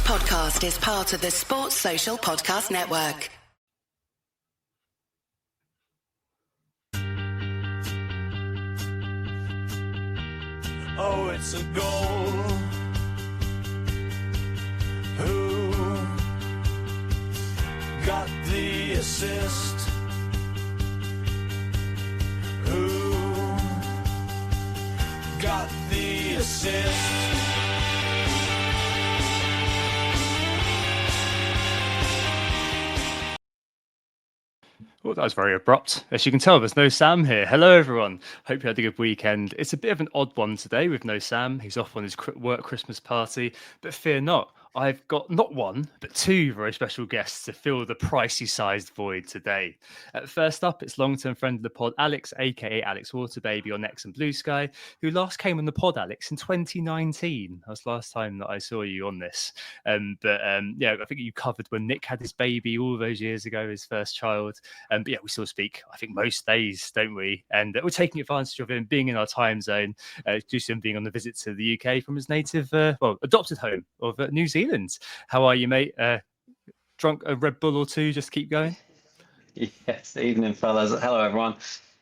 podcast is part of the Sports Social Podcast Network. Oh, it's a goal. Who got the assist? Who got the assist? Well, that was very abrupt. As you can tell, there's no Sam here. Hello, everyone. Hope you had a good weekend. It's a bit of an odd one today with no Sam. He's off on his work Christmas party, but fear not. I've got not one, but two very special guests to fill the pricey-sized void today. First up, it's long-term friend of the pod, Alex, aka Alex Waterbaby on X and Blue Sky, who last came on the pod, Alex, in 2019. That was the last time that I saw you on this. Yeah, I think you covered when Nick had his baby all those years ago, his first child. But yeah, we still speak, I think, most days, don't we? And we're taking advantage of him being in our time zone, due to him being on the visit to the UK from his native, adopted home of New Zealand. How are you, mate? Drunk a Red Bull or two? Just keep going. Yes, evening, fellas. Hello, everyone.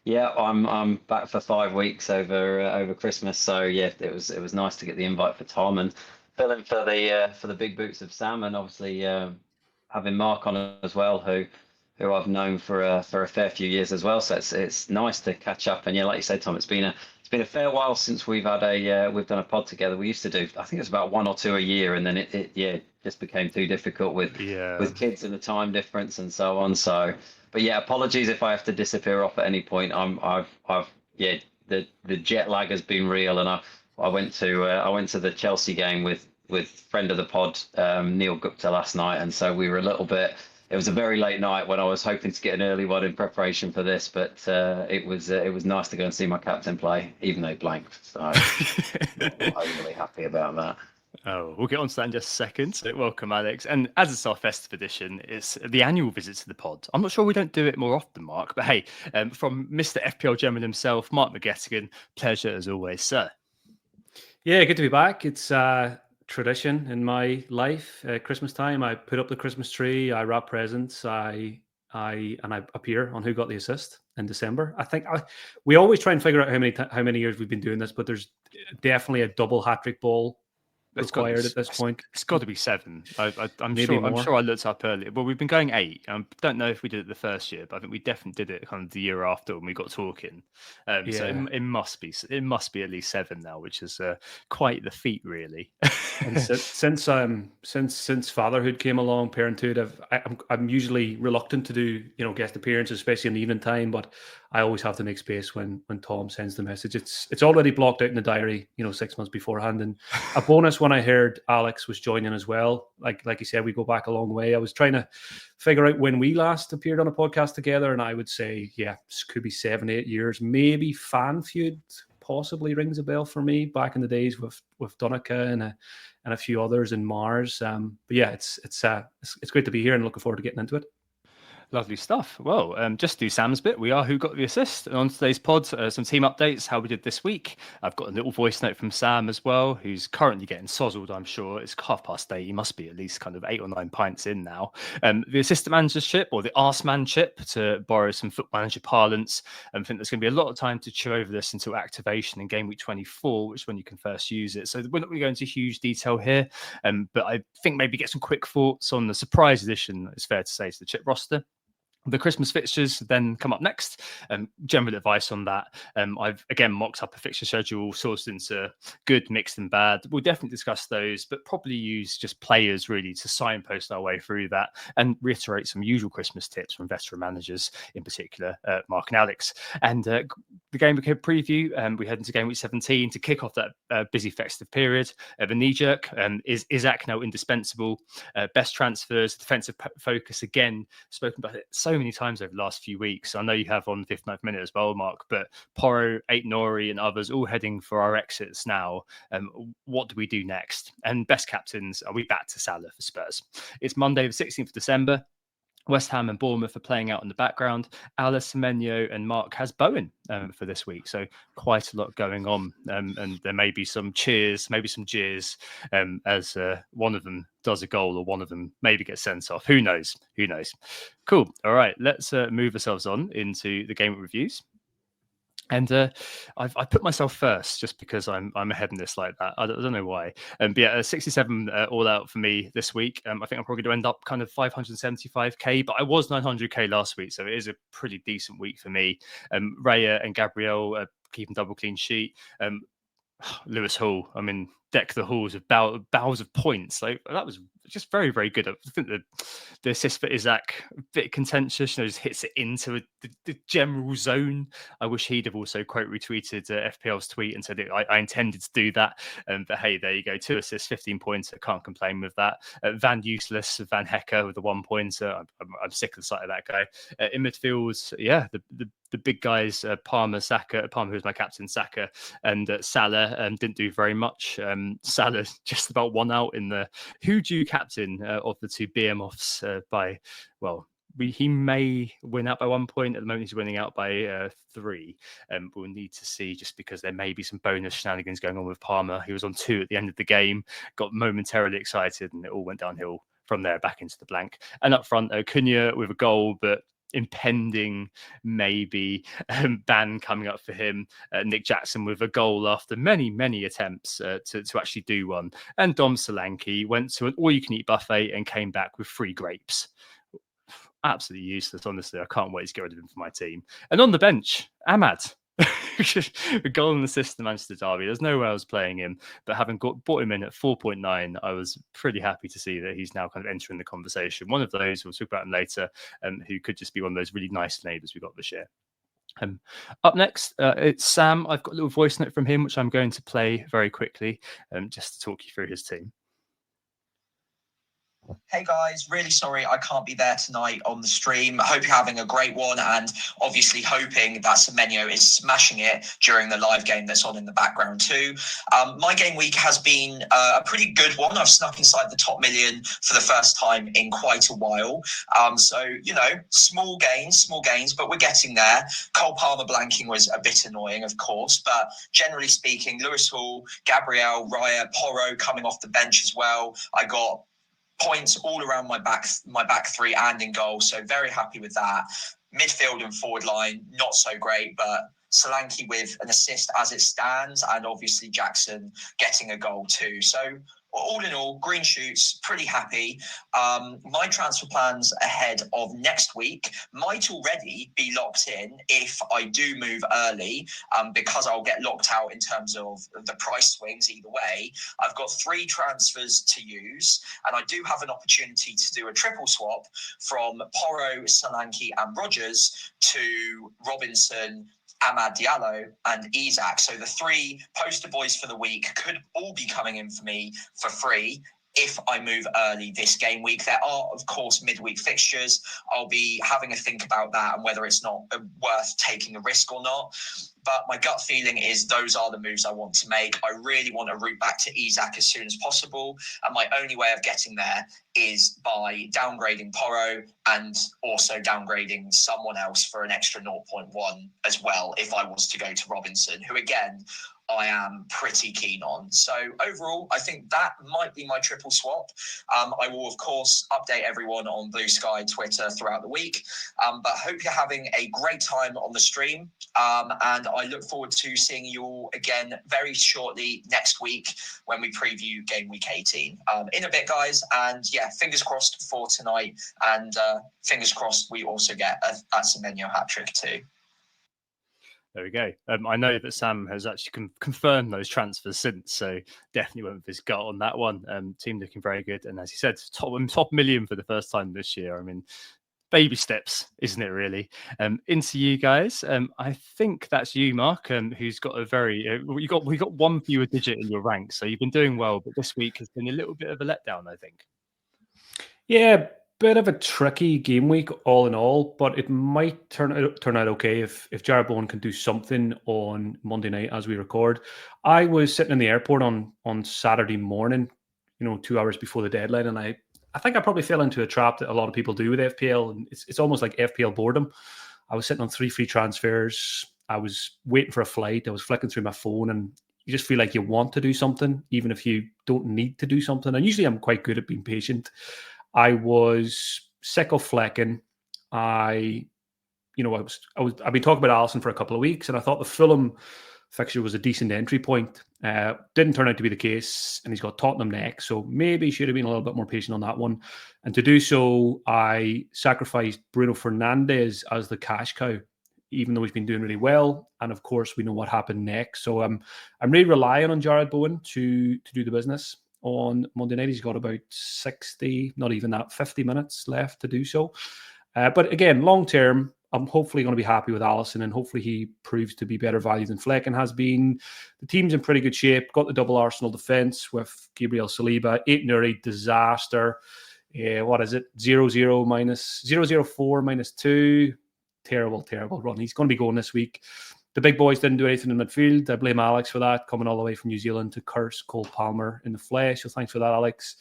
Yeah, I'm back for 5 weeks over Christmas. So yeah, it was nice to get the invite for Tom and fill in for the big boots of Sam, and obviously having Mark on as well, who I've known for a fair few years as well. So it's nice to catch up. And yeah, like you said, Tom, it's been a fair while since we've done a pod together. We used to do, I think it was about one or two a year, and then it just became too difficult with kids and the time difference and so on. So, but yeah, apologies if I have to disappear off at any point. The jet lag has been real, and I went to the Chelsea game with friend of the pod, Neil Gupta, last night, and so we were a little bit. It was a very late night when I was hoping to get an early one in preparation for this, but it was nice to go and see my captain play, even though he blanked. So I'm not overly happy about that. Oh, we'll get on to that in just a second. So welcome, Alex. And as it's our festive edition, it's the annual visit to the pod. I'm not sure we don't do it more often, Mark, but hey, from Mr. FPL Gentleman himself, Mark McGettigan, pleasure as always, sir. Yeah, good to be back. It's tradition in my life. Christmas time, I put up the Christmas tree, I wrap presents, I appear on Who Got the Assist in December. I think we always try and figure out how many years we've been doing this, but there's definitely a double hat-trick ball required at this point. It's got to be 7. I'm sure I looked up earlier. Well, we've been going 8. I don't know if we did it the first year, but I think we definitely did it kind of the year after when we got talking. So it must be at least 7 now, which is quite the feat, really. And since fatherhood came along, parenthood, I'm usually reluctant to do guest appearances, especially in the evening time, but I always have to make space when Tom sends the message. It's already blocked out in the diary, 6 months beforehand. And a bonus when I heard Alex was joining as well. Like you said, we go back a long way. I was trying to figure out when we last appeared on a podcast together, and I would say, yeah, this could be 7, 8 years. Maybe Fan Feud possibly rings a bell for me back in the days with Donica and a few others in Mars. But yeah, it's great to be here and looking forward to getting into it. Lovely stuff. Well, just to do Sam's bit, we are Who Got the Assist. And on today's pod, some team updates, how we did this week. I've got a little voice note from Sam as well, who's currently getting sozzled, I'm sure. It's 8:30. He must be at least kind of 8 or 9 pints in now. The assistant managership, or the arsemanship, to borrow some foot manager parlance. I think there's going to be a lot of time to chew over this until activation in Gameweek 24, which is when you can first use it. So we're not going to go into huge detail here, but I think maybe get some quick thoughts on the surprise edition, it's fair to say, to the chip roster. The Christmas fixtures then come up next. General advice on that. I've again mocked up a fixture schedule, sourced into good, mixed, and bad. We'll definitely discuss those, but probably use just players really to signpost our way through that and reiterate some usual Christmas tips from veteran managers, in particular Mark and Alex. And the Gameweek preview. We head into Game Week 17 to kick off that busy festive period. The knee jerk is Isaac now indispensable? Best transfers, defensive focus again. Spoken about it so many times over the last few weeks. I know you have on the 59th minute as well, Mark, but Porro, Nori and others all heading for our exits now. What do we do next? And best captains, are we back to Salah for Spurs? It's Monday the 16th of December. West Ham and Bournemouth are playing out in the background. Alice, Semenyo, and Mark has Bowen for this week. So quite a lot going on. And there may be some cheers, maybe some jeers as one of them does a goal or one of them maybe gets sent off. Who knows? Who knows? Cool. All right. Let's move ourselves on into the game reviews. And I've put myself first just because I'm ahead in this like that. I don't know why. But yeah, 67 all out for me this week. I think I'm probably going to end up kind of 575k, but I was 900k last week, so it is a pretty decent week for me. Raya and Gabriel keeping double clean sheet. Lewis Hall, I mean, deck the halls of bowels of points. Like that was just very, very good. I think the assist for Isaac, a bit contentious, just hits it into the general zone. I wish he'd have also quote retweeted FPL's tweet and said I intended to do that. But hey, there you go, 2 assists, 15 points. I can't complain with that. Van Useless, Van Hecker with the 1 pointer. I'm sick of the sight of that guy. In midfield, yeah, the big guys, Palmer, Saka, Palmer, who's my captain, Saka, and Salah didn't do very much. Salah just about won out in the who do you captain of the two BMOFs by, well, he may win out by 1 point. At the moment, he's winning out by 3. We'll need to see, just because there may be some bonus shenanigans going on with Palmer. He was on 2 at the end of the game, got momentarily excited, and it all went downhill from there back into the blank. And up front, Cunha with a goal, but impending maybe ban coming up for him. Nick Jackson with a goal after many attempts to actually do one. And Dom Solanke went to an all-you-can-eat buffet and came back with 3 grapes. Absolutely useless, honestly. I can't wait to get rid of him for my team. And on the bench, Ahmad. A goal and assist to Manchester Derby. There's no way I was playing him, but having bought him in at 4.9, I was pretty happy to see that he's now kind of entering the conversation. One of those, we'll talk about him later, who could just be one of those really nice neighbours we got this year. Up next, it's Sam. I've got a little voice note from him, which I'm going to play very quickly, just to talk you through his team. Hey guys, really sorry I can't be there tonight on the stream. I hope you're having a great one, and obviously hoping that Semenyo is smashing it during the live game that's on in the background too. My game week has been a pretty good one. I've snuck inside the top million for the first time in quite a while. So, small gains, but we're getting there. Cole Palmer blanking was a bit annoying, of course, but generally speaking, Lewis Hall, Gabriel, Raya, Porro coming off the bench as well. I got points all around my back 3 and in goal, so very happy with that. Midfield and forward line, not so great, but Solanke with an assist as it stands, and obviously Jackson getting a goal too. So all in all, green shoots, pretty happy. My transfer plans ahead of next week might already be locked in if I do move early, because I'll get locked out in terms of the price swings either way. I've got 3 transfers to use, and I do have an opportunity to do a triple swap from Porro, Solanke and Rogers to Robinson, Amad Diallo and Isaac. So the 3 poster boys for the week could all be coming in for me for free if I move early this game week. There are, of course, midweek fixtures. I'll be having a think about that and whether it's not worth taking a risk or not. But my gut feeling is those are the moves I want to make. I really want to route back to Isaac as soon as possible. And my only way of getting there is by downgrading Porro and also downgrading someone else for an extra 0.1 as well if I was to go to Robinson, who again, I am pretty keen on. So overall, I think that might be my triple swap. I will, of course, update everyone on Blue Sky, Twitter throughout the week. But hope you're having a great time on the stream. And I look forward to seeing you all again very shortly next week when we preview Game Week 18. In a bit, guys. And yeah, fingers crossed for tonight. And fingers crossed we also get a Semenyo hat-trick too. There we go. I know that Sam has actually confirmed those transfers since, so definitely went with his gut on that one. Team looking very good, and as he said, top million for the first time this year. I mean, baby steps, isn't it? Really. Into you guys. I think that's you, Mark, who's got a very we got 1 fewer digit in your ranks, so you've been doing well, but this week has been a little bit of a letdown, I think. Yeah, bit of a tricky game week all in all, but it might turn out okay if Jared Bowen can do something on Monday night as we record. I was sitting in the airport on Saturday morning, 2 hours before the deadline, and I I think I probably fell into a trap that a lot of people do with FPL, and it's almost like FPL boredom. I was sitting on 3 free transfers. I was waiting for a flight. I was flicking through my phone, and you just feel like you want to do something, even if you don't need to do something. And usually I'm quite good at being patient. I was sick of flecking. I've been talking about Alisson for a couple of weeks, and I thought the Fulham fixture was a decent entry point. Didn't turn out to be the case, and he's got Tottenham next, so maybe should have been a little bit more patient on that one. And to do so, I sacrificed Bruno Fernandes as the cash cow, even though he's been doing really well. And of course, we know what happened next. So I'm really relying on Jared Bowen to do the business on Monday night. He's got about 60, not even that, 50 minutes left to do so. But again, long term, I'm hopefully going to be happy with Alisson, and hopefully he proves to be better value than Flecken has been. The team's in pretty good shape. Got the double Arsenal defence with Gabriel Saliba. 8-Nuri disaster. What is it? 0-0 minus 0-0-4 minus 2. Terrible run. He's going to be going this week. The big boys didn't do anything in midfield. I blame Alex for that, coming all the way from New Zealand to curse Cole Palmer in the flesh. So thanks for that, Alex.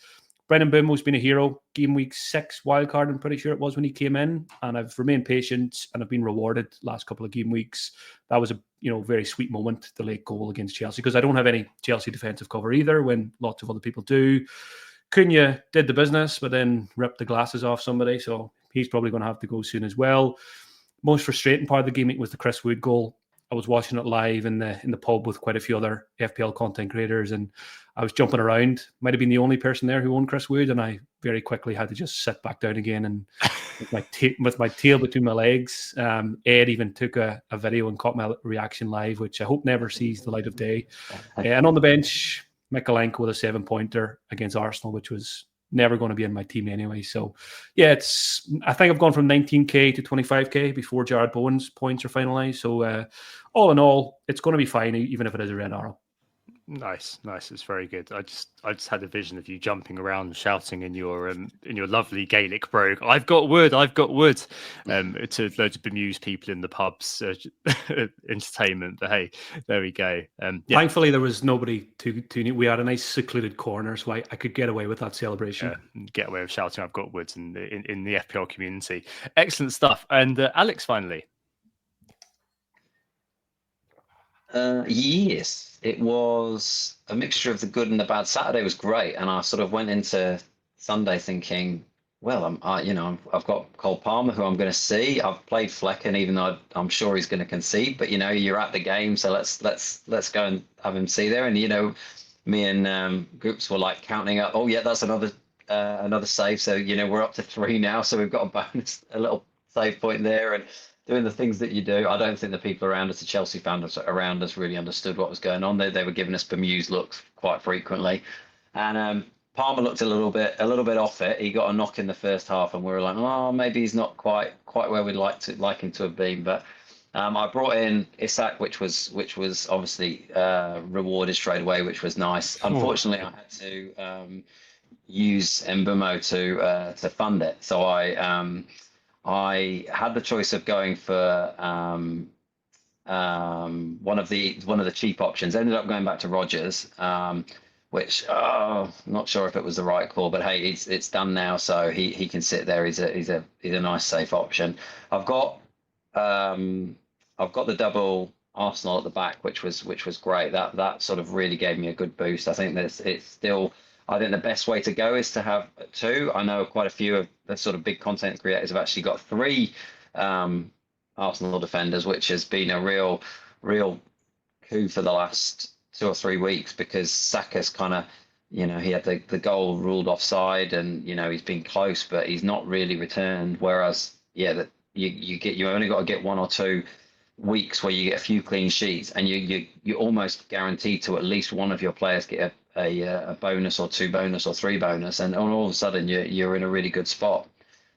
Brendan Bimbo's been a hero. Game week 6 wildcard, I'm pretty sure it was when he came in, and I've remained patient and I've been rewarded last couple of game weeks. That was a very sweet moment, the late goal against Chelsea, because I don't have any Chelsea defensive cover either, when lots of other people do. Cunha did the business, but then ripped the glasses off somebody, so he's probably going to have to go soon as well. Most frustrating part of the game week was the Chris Wood goal. I was watching it live in the pub with quite a few other FPL content creators, and I was jumping around. Might have been the only person there who owned Chris Wood, and I very quickly had to just sit back down again and with my tail between my legs. Ed even took a video and caught my reaction live, which I hope never sees the light of day. And on the bench, Mikalenko with a 7-pointer against Arsenal, which was never going to be in my team anyway. So yeah, I think I've gone from 19k to 25k before Jared Bowen's points are finalized. So all in all, it's going to be fine, even if it is a red arrow. Nice. It's very good. I just had a vision of you jumping around and shouting in your lovely Gaelic brogue, I've got wood, to loads of bemused people in the pubs, entertainment. But hey, there we go. Thankfully, there was nobody to we had a nice secluded corner, so I could get away with that celebration. Get away with shouting I've got wood in the FPL community. Excellent stuff. And Alex, finally. Yes, it was a mixture of the good and the bad. Saturday was great, and I sort of went into Sunday thinking, well, I've got Cole Palmer, who I'm going to see. I've played Flecken, even though I'm sure he's going to concede. But you're at the game, so let's go and have him see there. And me and Groups were like counting up. Oh yeah, that's another save. So we're up to 3 now. So we've got a bonus, a little save point there, and doing the things that you do. I don't think the people around us, the Chelsea fans around us, really understood what was going on. They were giving us bemused looks quite frequently, and Palmer looked a little bit off it. He got a knock in the first half, and we were like, oh, maybe he's not quite where we'd like him to have been. But I brought in Isak, which was obviously rewarded straight away, which was nice. Unfortunately, I had to use Mbeumo to fund it, so I had the choice of going for one of the cheap options. Ended up going back to Rodgers, which I'm not sure if it was the right call, but hey, it's done now, so he can sit there. He's a nice safe option. I've got the double Arsenal at the back, which was great. That sort of really gave me a good boost. I think I think the best way to go is to have 2. I know quite a few of the sort of big content creators have actually got 3 Arsenal defenders, which has been a real coup for the last 2 or 3 weeks, because Saka's kind of, he had the goal ruled offside, and he's been close, but he's not really returned. Whereas, that you only got to get 1 or 2 weeks where you get a few clean sheets, and you're almost guaranteed to at least one of your players get a bonus or 2 bonus or 3 bonus, and all of a sudden you're in a really good spot.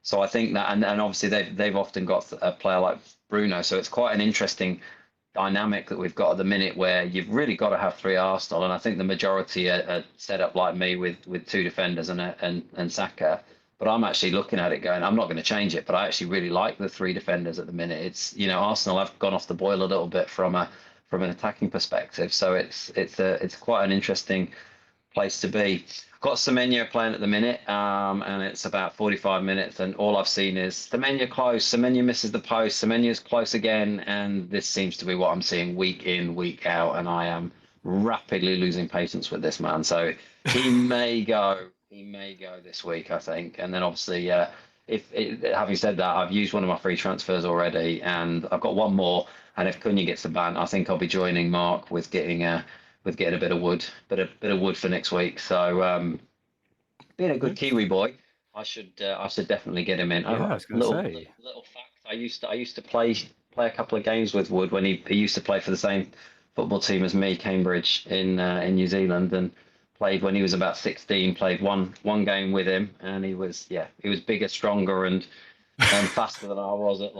So I think that, and obviously they've often got a player like Bruno, so it's quite an interesting dynamic that we've got at the minute, where you've really got to have 3 Arsenal, and I think the majority are set up like me with 2 defenders and Saka. But I'm actually looking at it going, I'm not going to change it, but I actually really like the 3 defenders at the minute. It's Arsenal have gone off the boil a little bit from an attacking perspective, so it's quite an interesting place to be. Got Semenyo playing at the minute, and it's about 45 minutes, and all I've seen is Semenyo close, Semenyo misses the post, Semenyo's close again, and this seems to be what I'm seeing week in, week out, and I am rapidly losing patience with this man. So he may go this week, I think, and then obviously, having said that, I've used one of my free transfers already, and I've got one more, and if Cunha gets the ban, I think I'll be joining Mark with getting a bit of wood, for next week. So being a good Kiwi boy, I should definitely get him in. Yeah, I was going to say. Little fact: I used to play a couple of games with Wood when he used to play for the same football team as me, Cambridge in New Zealand, and played when he was about 16. Played one game with him, and he was bigger, stronger, and faster than I was at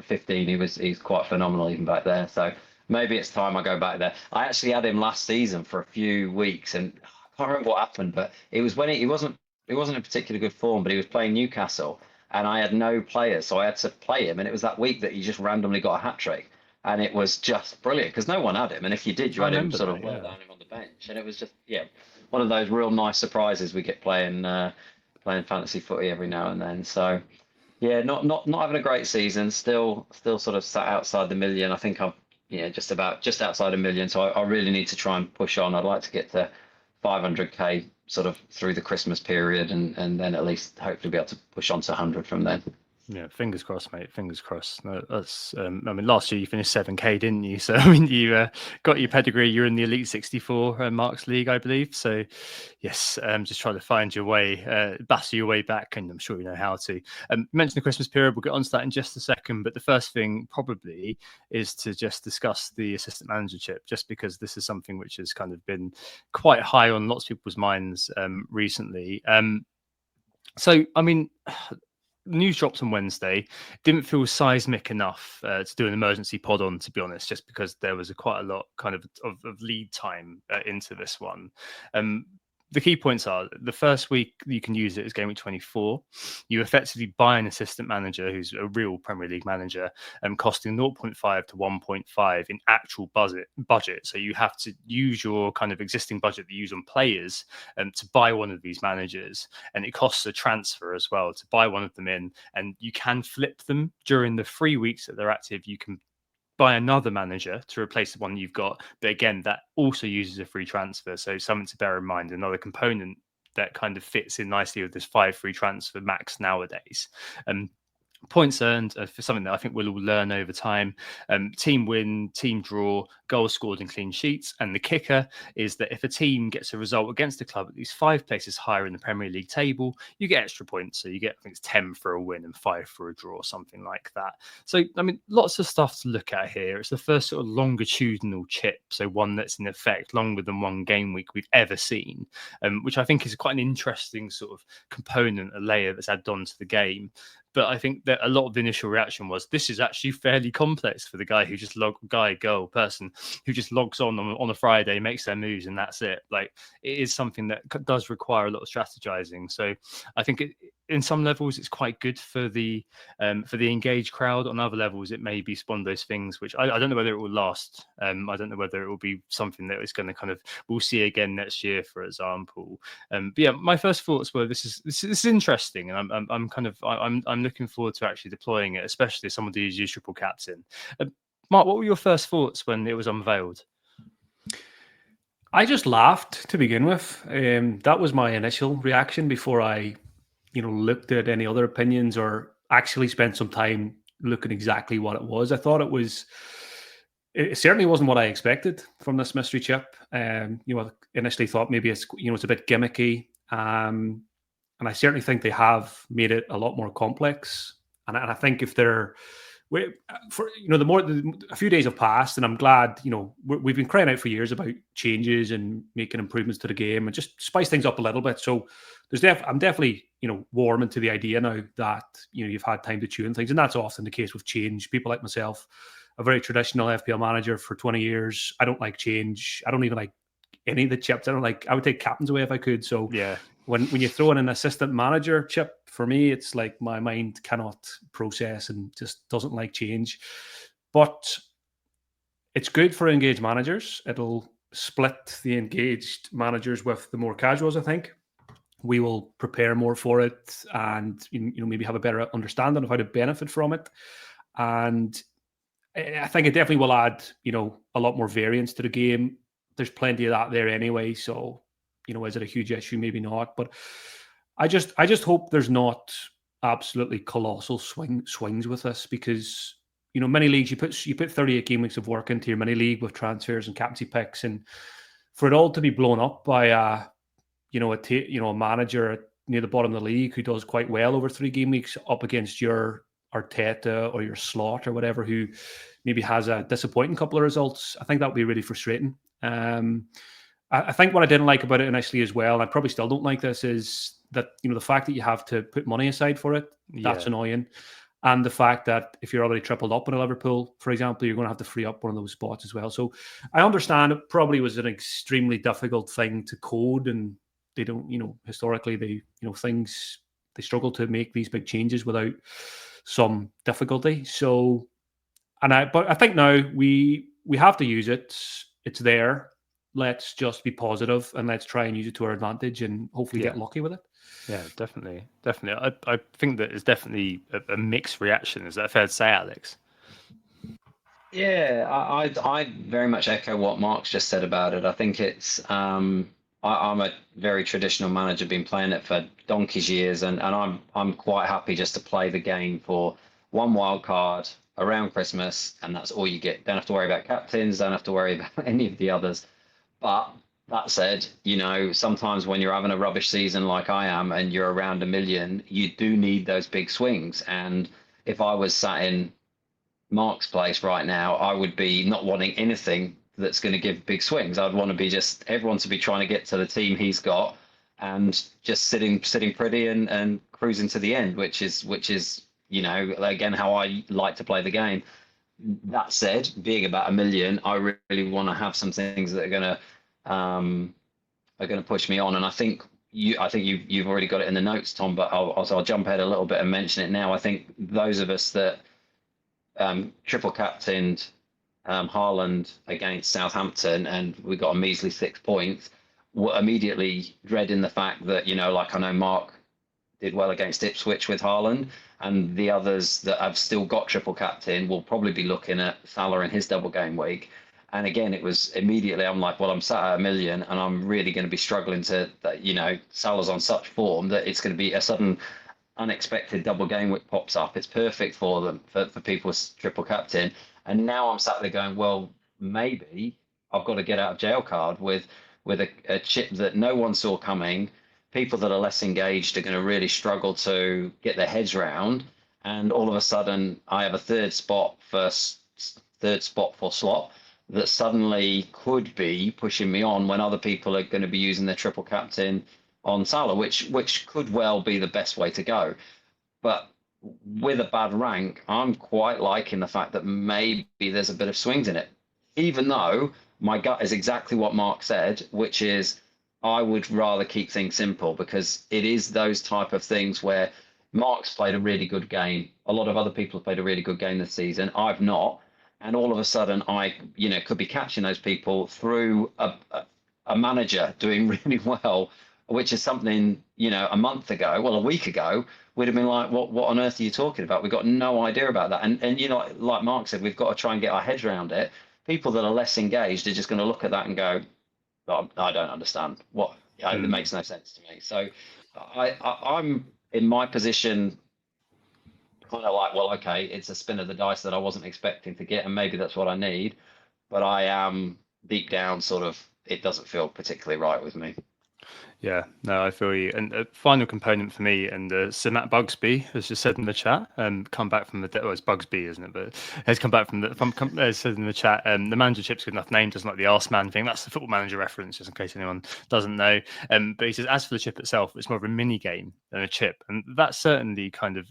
15. He's quite phenomenal even back there. So maybe it's time I go back there. I actually had him last season for a few weeks, and I can't remember what happened, but it was when he wasn't in particularly good form, but he was playing Newcastle, and I had no players, so I had to play him, and it was that week that he just randomly got a hat trick, and it was just brilliant because no one had him, and if you did, you had him sort of well down him on the bench, and it was just one of those real nice surprises we get playing fantasy footy every now and then. So yeah, not having a great season, still sort of sat outside the million. I think I'm just outside a million, so I really need to try and push on. I'd like to get to 500k sort of through the Christmas period, and then at least hopefully be able to push on to 100 from then. Yeah, fingers crossed, mate. Fingers crossed. No, that's. I mean, last year you finished 7k, didn't you? So I mean, you got your pedigree. You're in the Elite 64 Marks League, I believe. So yes, just try to find your way, battle your way back, and I'm sure you know how to. Mention the Christmas period. We'll get onto that in just a second. But the first thing probably is to just discuss the assistant manager chip, just because this is something which has kind of been quite high on lots of people's minds recently. So I mean. News dropped on Wednesday. Didn't feel seismic enough to do an emergency pod on, to be honest, just because there was quite a lot kind of lead time into this one. The key points are the first week you can use it as Gameweek 24. You effectively buy an assistant manager who's a real Premier League manager, costing 0.5 to 1.5 in actual budget. So you have to use your kind of existing budget that you use on players to buy one of these managers. And it costs a transfer as well to buy one of them in. And you can flip them during the 3 weeks that they're active. You can buy another manager to replace the one you've got. But again, that also uses a free transfer. So something to bear in mind, another component that kind of fits in nicely with this 5 free transfer max nowadays. Points earned for something that I think we'll all learn over time. Team win, team draw, goals scored and clean sheets. And the kicker is that if a team gets a result against a club at least 5 places higher in the Premier League table, you get extra points. So you get, I think it's 10 for a win and 5 for a draw, something like that. So, I mean, lots of stuff to look at here. It's the first sort of longitudinal chip. So one that's in effect longer than one game week we've ever seen, which I think is quite an interesting sort of component, a layer that's added on to the game. But I think that a lot of the initial reaction was this is actually fairly complex for the guy who just person who just logs on a Friday, makes their moves, and that's it. Like, it is something that does require a lot of strategizing. So I think in some levels it's quite good for the engaged crowd. On other levels, it may be one of those things which I don't know whether it will last. I don't know whether it will be something that is going to kind of we'll see again next year, for example. But yeah, my first thoughts were this is interesting, and I'm looking forward to actually deploying it, especially as somebody who's used triple captain. Mark, what were your first thoughts when it was unveiled? I just laughed to begin with. That was my initial reaction before I, looked at any other opinions or actually spent some time looking exactly what it was. I thought it certainly wasn't what I expected from this mystery chip. Initially thought maybe it's a bit gimmicky. And I certainly think they have made it a lot more complex. And I think if they're, a few days have passed, and I'm glad, we've been crying out for years about changes and making improvements to the game and just spice things up a little bit. So I'm definitely, warming to the idea now that, you've had time to tune things. And that's often the case with change. People like myself, a very traditional FPL manager for 20 years. I don't like change. I don't even like any of the chips. I would take captains away if I could. So yeah. When you throw in an assistant manager chip, for me, it's like my mind cannot process and just doesn't like change. But it's good for engaged managers. It'll split the engaged managers with the more casuals, I think we will prepare more for it, and maybe have a better understanding of how to benefit from it. And I think it definitely will add a lot more variance to the game. There's plenty of that there anyway, so is it a huge issue? Maybe not, but I just hope there's not absolutely colossal swings with this, because many leagues you put 38 game weeks of work into your mini league with transfers and captaincy picks, and for it all to be blown up by a manager near the bottom of the league who does quite well over 3 game weeks up against your Arteta or your Slot or whatever, who maybe has a disappointing couple of results, I think that would be really frustrating. I think what I didn't like about it initially as well, and I probably still don't like this, is that the fact that you have to put money aside for it, that's annoying. And the fact that if you're already tripled up in a Liverpool, for example, you're going to have to free up one of those spots as well. So I understand it probably was an extremely difficult thing to code, and they don't, historically they, things, they struggle to make these big changes without some difficulty. So, but I think now we have to use it. It's there. Let's just be positive and let's try and use it to our advantage and hopefully get lucky with it. Yeah, definitely. I think that it's definitely a mixed reaction. Is that fair to say, Alex? Yeah, I very much echo what Mark's just said about it. I think it's I'm a very traditional manager, been playing it for donkey's years, and I'm quite happy just to play the game for one wild card around Christmas, and that's all you get. Don't have to worry about captains, don't have to worry about any of the others. But that said, sometimes when you're having a rubbish season like I am and you're around 1 million, you do need those big swings. And if I was sat in Mark's place right now, I would be not wanting anything that's going to give big swings. I'd want to be just everyone to be trying to get to the team he's got and just sitting pretty and cruising to the end, which is again how I like to play the game. That said, being about 1 million, I really want to have some things that are going to push me on. And I think you've already got it in the notes, Tom, but I'll jump ahead a little bit and mention it now. I think those of us that triple captained Haaland against Southampton and we got a measly 6 points, were immediately dreading the fact that, like I know Mark did well against Ipswich with Haaland, and the others that have still got triple captain will probably be looking at Salah in his double game week. And again, it was immediately, I'm like, well, I'm sat at 1 million and I'm really going to be struggling Salah's on such form that it's going to be a sudden unexpected double game week pops up. It's perfect for them, for people's triple captain. And now I'm sat there going, well, maybe I've got to get out of jail card with a chip that no one saw coming. People that are less engaged are going to really struggle to get their heads round. And all of a sudden, I have a third spot for slot that suddenly could be pushing me on when other people are going to be using their triple captain on Salah, which could well be the best way to go. But with a bad rank, I'm quite liking the fact that maybe there's a bit of swings in it, even though my gut is exactly what Mark said, which is I would rather keep things simple, because it is those type of things where Mark's played a really good game. A lot of other people have played a really good game this season. I've not. And all of a sudden I, could be catching those people through a manager doing really well, which is something, a month ago, well, a week ago, we'd have been like, what on earth are you talking about? We've got no idea about that. And like Mark said, we've got to try and get our heads around it. People that are less engaged are just going to look at that and go, I don't understand. It makes no sense to me. So I'm in my position kind of like, well, okay, it's a spin of the dice that I wasn't expecting to get, and maybe that's what I need. But I am deep down sort of, it doesn't feel particularly right with me. Yeah, no, I feel you. And a final component for me, and Sir Matt Bugsby has just said in the chat, come back from the well, it's Bugsby, isn't it? But has come back from said in the chat, the manager chip's good enough name, doesn't like the arse man thing. That's the Football Manager reference, just in case anyone doesn't know. But he says, as for the chip itself, it's more of a mini game than a chip, and that certainly kind of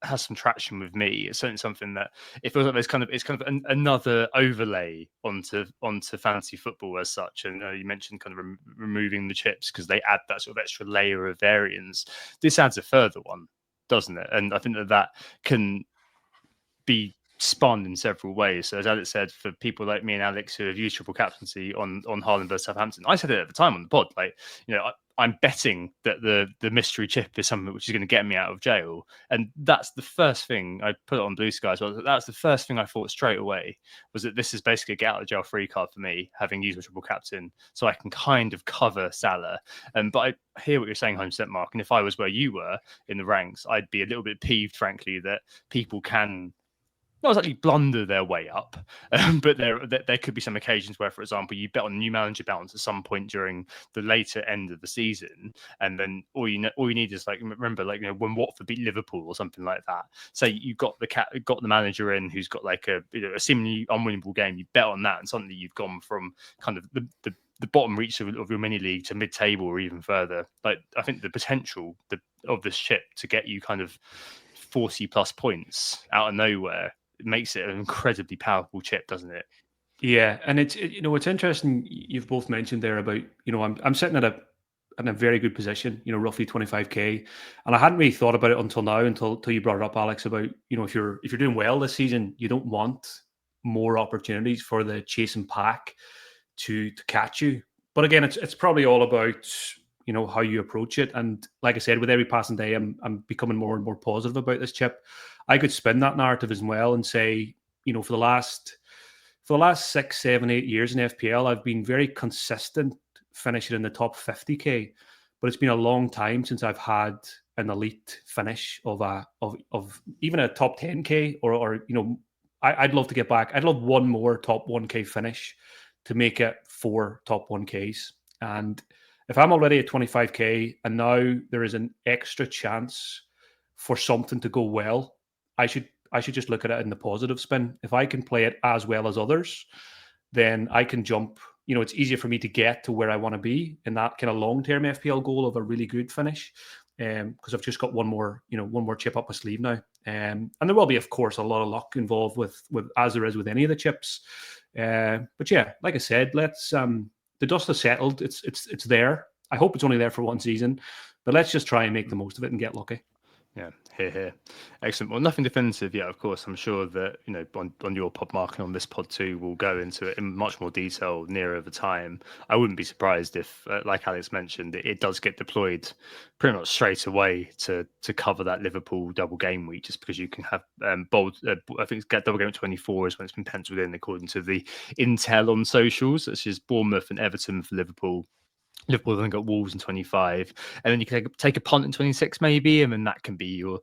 has some traction with me. It's certainly something that it feels like it's kind of another overlay onto fantasy football as such. And you mentioned kind of removing the chips because they add that sort of extra layer of variance. This adds a further one, doesn't it? And I think that can be spun in several ways. So as Alex said, for people like me and Alex who have used triple captaincy on Haaland versus Southampton, I said it at the time on the pod, like, I'm betting that the mystery chip is something which is going to get me out of jail. And that's the first thing I put on Blue Sky as well. That's the first thing I thought straight away, was that this is basically a get out of jail free card for me, having used a triple captain, so I can kind of cover Salah. But I hear what you're saying, 100%, Mark. And if I was where you were in the ranks, I'd be a little bit peeved, frankly, that people can not exactly blunder their way up, but there could be some occasions where, for example, you bet on a new manager bounce at some point during the later end of the season, and then all you need is, like, remember, like, when Watford beat Liverpool or something like that. Say you got the manager in who's got like a seemingly unwinnable game. You bet on that, and suddenly you've gone from kind of the bottom reach of your mini league to mid-table or even further. Like, I think the potential of this chip to get you kind of 40 plus points out of nowhere, it makes it an incredibly powerful chip, doesn't it? Yeah, and it's interesting. You've both mentioned there about I'm sitting in a very good position, roughly 25k, and I hadn't really thought about it until now, until you brought it up, Alex, about if you're doing well this season, you don't want more opportunities for the chasing pack to catch you. But again, it's probably all about how you approach it. And like I said, with every passing day, I'm becoming more and more positive about this chip. I could spin that narrative as well and say, for the last 6, 7, 8 years in FPL, I've been very consistent finishing in the top 50k. But it's been a long time since I've had an elite finish of even a top 10k or I'd love to get back. I'd love one more top 1k finish to make it 4 top 1ks. And if I'm already at 25k and now there is an extra chance for something to go well, I should just look at it in the positive spin. If I can play it as well as others, then I can jump. It's easier for me to get to where I want to be in that kind of long-term FPL goal of a really good finish, because I've just got one more chip up my sleeve now. And there will be, of course, a lot of luck involved with as there is with any of the chips. But yeah, like I said, let's the dust has settled. It's there. I hope it's only there for one season, but let's just try and make the most of it and get lucky. Yeah, here. Excellent. Well, nothing definitive yet, of course. I'm sure that, on your pod, Mark, and on this pod too, we'll go into it in much more detail nearer the time. I wouldn't be surprised if, like Alex mentioned, it does get deployed pretty much straight away to cover that Liverpool double game week, just because you can have bold. I think it's double game 24 is when it's been penciled in, according to the intel on socials. It's just Bournemouth and Everton for Liverpool. Liverpool then got Wolves in 25, and then you can take a punt in 26 maybe, and then that can be your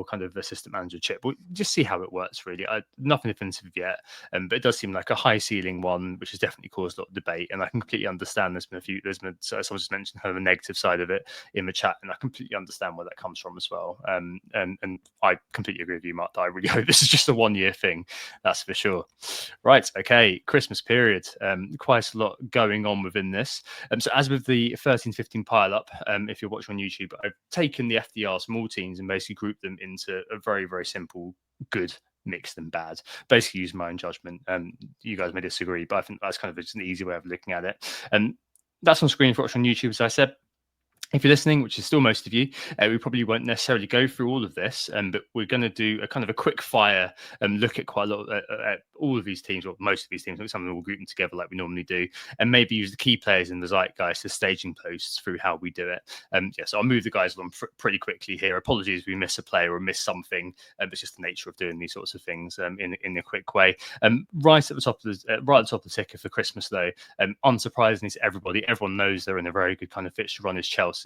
kind of assistant manager chip. We'll just see how it works, really. Nothing definitive yet, but it does seem like a high ceiling one, which has definitely caused a lot of debate, and I can completely understand. Someone just mentioned kind of a negative side of it in the chat, and I completely understand where that comes from as well. And I completely agree with you, Mark, that I really hope this is just a 1 year thing, that's for sure. Right, okay, Christmas period, quite a lot going on within this. So as with the 13-15 pile-up, if you're watching on YouTube, I've taken the FDR small teams and basically grouped them into a very, very simple good, mixed and bad. Basically use my own judgment. You guys may disagree, but I think that's kind of just an easy way of looking at it. And that's on screen for watching on YouTube, as I said. If you're listening, which is still most of you, we probably won't necessarily go through all of this, but we're going to do a kind of a quick fire and look at quite a lot at all of these teams, or most of these teams. Some of them will group them together like we normally do, and maybe use the key players in the zeitgeist as staging posts through how we do it. So I'll move the guys along pretty quickly here. Apologies if we miss a player or miss something. It's just the nature of doing these sorts of things in a quick way. Right at the top of the ticker for Christmas, though, unsurprisingly to everyone knows they're in a very good kind of fixture run is Chelsea.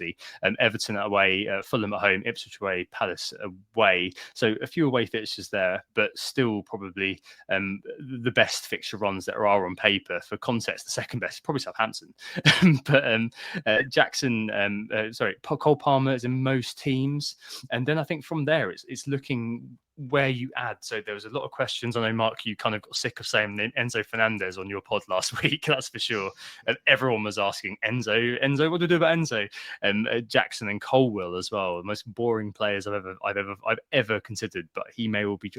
Everton away, Fulham at home, Ipswich away, Palace away. So a few away fixtures there, but still probably the best fixture runs that are on paper. For context, the second best is probably Southampton. But Cole Palmer is in most teams. And then I think from there, it's looking where you add. So there was a lot of questions. I know, Mark, you kind of got sick of saying Enzo Fernandez on your pod last week, that's for sure. And everyone was asking, Enzo, what do we do about Enzo? Jackson and Colwill as well, the most boring players I've ever considered, but he may well be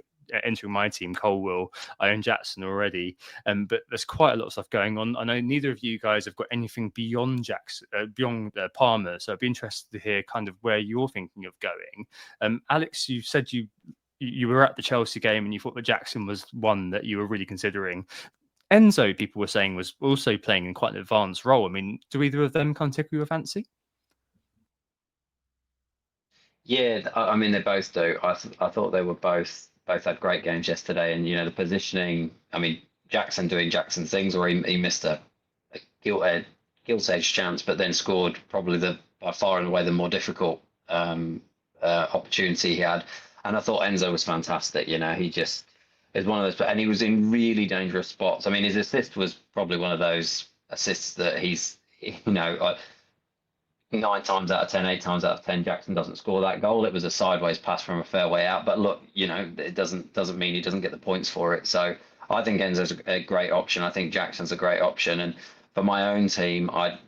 entering my team. Colwill, I own Jackson already, but there's quite a lot of stuff going on. I know neither of you guys have got anything beyond Jackson, beyond Palmer, so I'd be interested to hear kind of where you're thinking of going. Alex, you said you you were at the Chelsea game and you thought that Jackson was one that you were really considering. Enzo, people were saying, was also playing in quite an advanced role. I mean, do either of them kind of tickle your fancy? Yeah, I mean they both do. I thought they were both had great games yesterday, and the positioning. I mean Jackson doing Jackson things, or he missed a gilt edge chance, but then scored probably by far and away the more difficult opportunity he had. And I thought Enzo was fantastic. He just is one of those, and he was in really dangerous spots. I mean, his assist was probably one of those assists that he's, 9 times out of 10, 8 times out of 10, Jackson doesn't score that goal. It was a sideways pass from a fair way out. But look, it doesn't mean he doesn't get the points for it. So I think Enzo's a great option. I think Jackson's a great option. And for my own team, I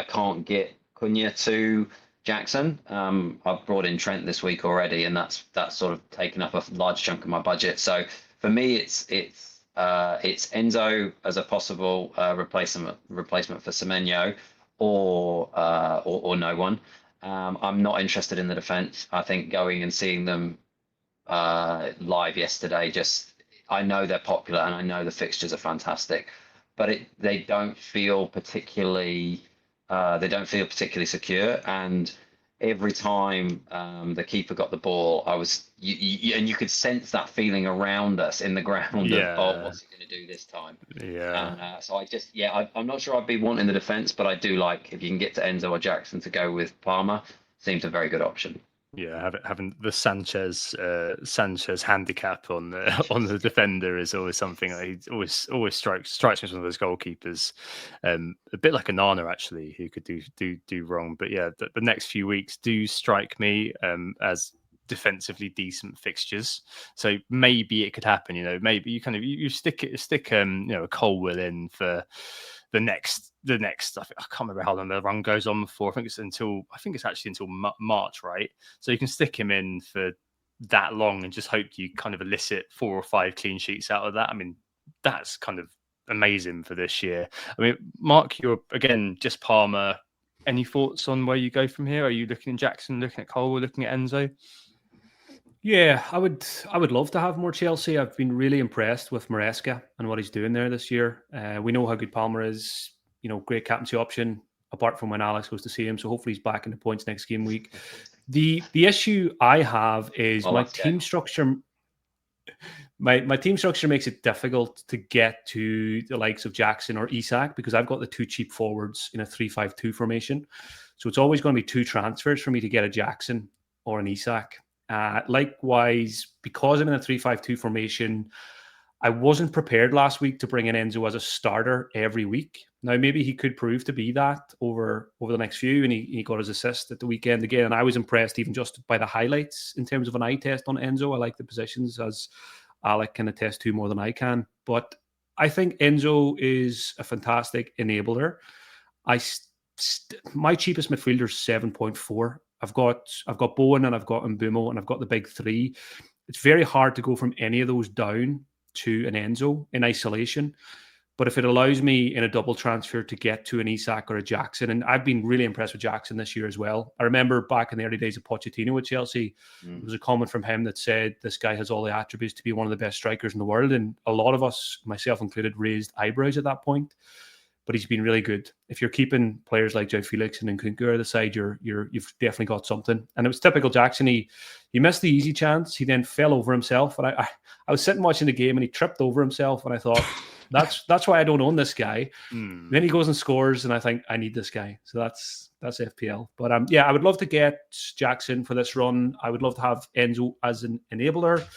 can't get Cunha to Jackson. I've brought in Trent this week already, and that's sort of taken up a large chunk of my budget. So for me, it's Enzo as a possible replacement for Semenyo, or no one. I'm not interested in the defense. I think going and seeing them live yesterday, I know they're popular and I know the fixtures are fantastic, but they don't feel particularly secure. And every time the keeper got the ball, and you could sense that feeling around us in the ground of, oh, what's he going to do this time? Yeah. So I'm not sure I'd be wanting the defense, but I do like if you can get to Enzo or Jackson to go with Palmer. Seems a very good option. Yeah, having the Sanchez handicap on the defender is always something that he always strikes me as one of those goalkeepers, a bit like Onana actually, who could do wrong. But yeah, the next few weeks do strike me as defensively decent fixtures. So maybe it could happen. Maybe you stick a Colwell in for the next. I can't remember how long the run goes on for. I think it's actually until March, right? So you can stick him in for that long and just hope you kind of elicit 4 or 5 clean sheets out of that. I mean, that's kind of amazing for this year. I mean, Mark, you're again just Palmer. Any thoughts on where you go from here? Are you looking at Jackson, looking at Cole, looking at Enzo? Yeah, I would love to have more Chelsea. I've been really impressed with Maresca and what he's doing there this year. We know how good Palmer is. Great captaincy option, apart from when Alex goes to see him. So hopefully he's back in the points next game week. The issue I have is my team structure. My team structure makes it difficult to get to the likes of Jackson or Isak because I've got the 2 cheap forwards in a 3-5-2 formation. So it's always going to be 2 transfers for me to get a Jackson or an Isak. Likewise, because I'm in a 3-5-2 formation, I wasn't prepared last week to bring in Enzo as a starter every week. Now, maybe he could prove to be that over the next few, and he got his assist at the weekend again. And I was impressed even just by the highlights in terms of an eye test on Enzo. I like the positions, as Alec can attest to more than I can. But I think Enzo is a fantastic enabler. My cheapest midfielder is 7.4. I've got Bowen and I've got Mbumo and I've got the big 3. It's very hard to go from any of those down to an Enzo in isolation. But if it allows me in a double transfer to get to an Isak or a Jackson, and I've been really impressed with Jackson this year as well. I remember back in the early days of Pochettino with Chelsea, there was a comment from him that said this guy has all the attributes to be one of the best strikers in the world. And a lot of us, myself included, raised eyebrows at that point. But he's been really good. If you're keeping players like Joe Felix and Nkunku at the side, you've definitely got something. And it was typical Jackson. He missed the easy chance. He then fell over himself. And I was sitting watching the game and he tripped over himself. And I thought, that's why I don't own this guy. Then he goes and scores, and I think I need this guy. So that's FPL. But I would love to get Jackson for this run. I would love to have Enzo as an enabler.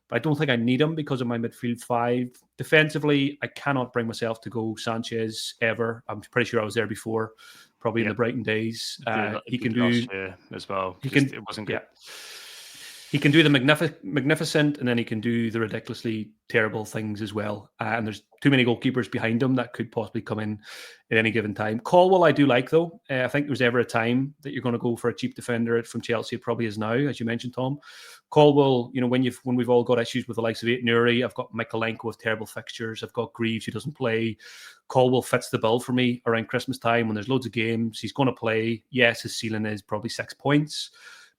But I don't think I need him because of my midfield 5. Defensively, I cannot bring myself to go Sanchez ever. I'm pretty sure I was there before, probably in the Brighton days. He can do as well. It wasn't good. He can do the magnificent, and then he can do the ridiculously terrible things as well. And there's too many goalkeepers behind him that could possibly come in at any given time. Colwell, I do like, though. I think there's ever a time that you're going to go for a cheap defender from Chelsea. It probably is now, as you mentioned, Tom. Colwell, when we've all got issues with the likes of Nuri, I've got Mikalenko with terrible fixtures. I've got Greaves who doesn't play. Colwell fits the bill for me around Christmas time when there's loads of games. He's going to play. Yes, his ceiling is probably 6 points.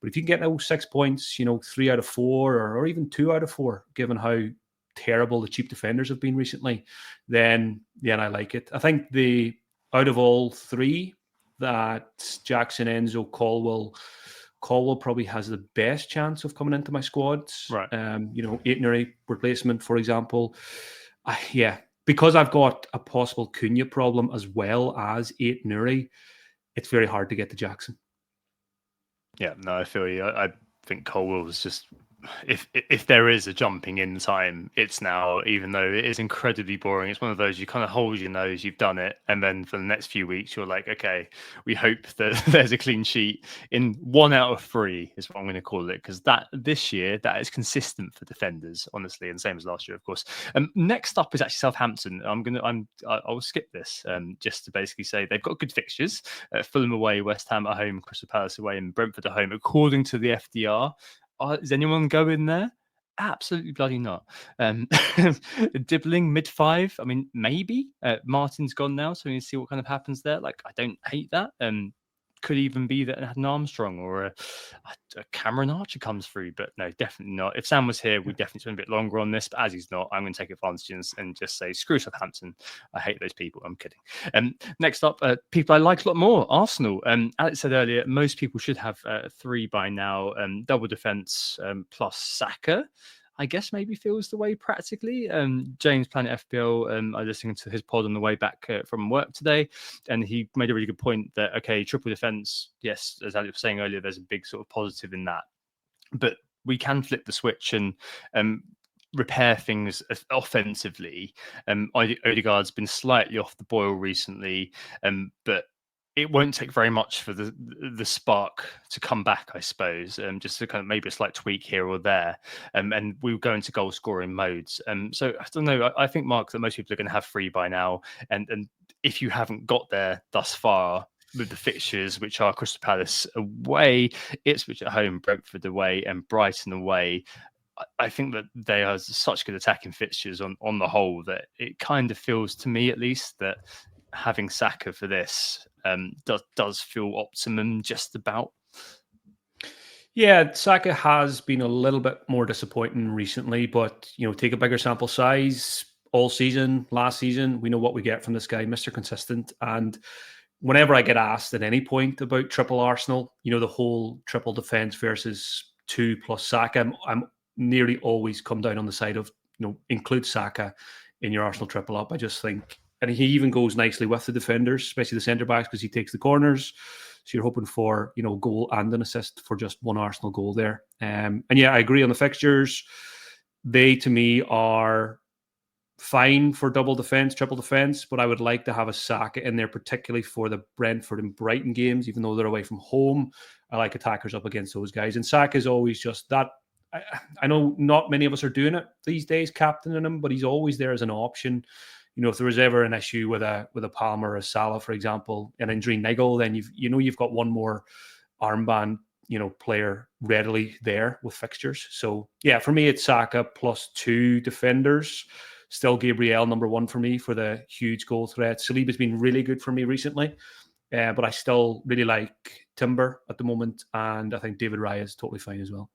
But if you can get those 6 points, 3 out of 4 or even 2 out of 4, given how terrible the cheap defenders have been recently, then I like it. I think out of all three, that Jackson, Enzo, Caldwell probably has the best chance of coming into my squads. Right. Aitonuri replacement, for example. Because I've got a possible Cunha problem as well as Aitonuri, it's very hard to get to Jackson. Yeah, no, I feel you. I think Caldwell was just, if there is a jumping in time, it's now, even though it is incredibly boring. It's one of those, you kind of hold your nose, you've done it, and then for the next few weeks you're like, okay, we hope that there's a clean sheet in 1 out of 3 is what I'm going to call it, because that this year that is consistent for defenders, honestly, and same as last year, of course. Next up is actually Southampton. I'll skip this just to basically say they've got good fixtures: Fulham away, West Ham at home, Crystal Palace away, and Brentford at home. According to the FDR, is anyone going there? Absolutely bloody not. Dibbling mid-5. I mean, maybe. Martin's gone now, so we need to see what kind of happens there. Like, I don't hate that. Could even be that an Armstrong or a Cameron Archer comes through, but no, definitely not. If Sam was here, we'd definitely spend a bit longer on this, but as he's not, I'm going to take advantage and just say, screw Southampton. I hate those people. I'm kidding. Next up, people I like a lot more, Arsenal. Alex said earlier, most people should have 3 by now, double defence plus Saka. I guess maybe feels the way practically. James Planet FPL, I was listening to his pod on the way back from work today, and he made a really good point that, okay, triple defense, yes, as Alex was saying earlier, there's a big sort of positive in that. But we can flip the switch and repair things offensively. Odegaard's been slightly off the boil recently, but it won't take very much for the spark to come back, I suppose. Just to kind of maybe a slight tweak here or there, and we'll go into goal scoring modes. So I don't know. I think, Mark, that most people are going to have 3 by now, and if you haven't got there thus far with the fixtures, which are Crystal Palace away, Ipswich at home, Brentford away, and Brighton away, I think that they are such good attacking fixtures on the whole that it kind of feels, to me at least, that having Saka for this does feel optimum just about. Yeah, Saka has been a little bit more disappointing recently, but take a bigger sample size. All season, last season, we know what we get from this guy, Mr. Consistent. And whenever I get asked at any point about triple Arsenal, the whole triple defense versus 2 plus Saka, I'm nearly always come down on the side of include Saka in your Arsenal triple up. I just think. And he even goes nicely with the defenders, especially the centre backs, because he takes the corners. So you're hoping for goal and an assist for just one Arsenal goal there. And yeah, I agree on the fixtures. They to me are fine for double defense, triple defense, but I would like to have a Saka in there, particularly for the Brentford and Brighton games, even though they're away from home. I like attackers up against those guys, and Saka is always just that. I know not many of us are doing it these days, captaining him, but he's always there as an option. If there was ever an issue with a Palmer or a Salah, for example, an injury niggle, then you've got one more armband player readily there with fixtures. So yeah, for me it's Saka plus 2 defenders. Still Gabriel number 1 for me for the huge goal threat. Saliba's been really good for me recently, but I still really like Timber at the moment, and I think David Raya is totally fine as well.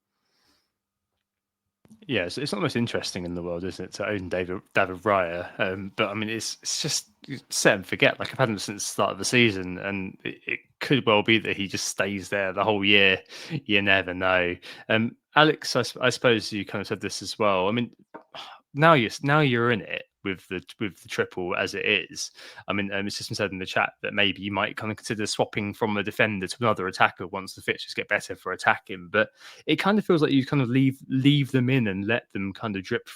Yeah, it's not the most interesting in the world, isn't it, to own David Raya? But I mean, it's just set and forget. Like, I've had him since the start of the season, and it could well be that he just stays there the whole year. You never know. Alex, I suppose you kind of said this as well. I mean, now you're in it with the triple as it is. I mean, it's just been said in the chat that maybe you might kind of consider swapping from a defender to another attacker once the fixtures get better for attacking. But it kind of feels like you kind of leave them in and let them kind of drip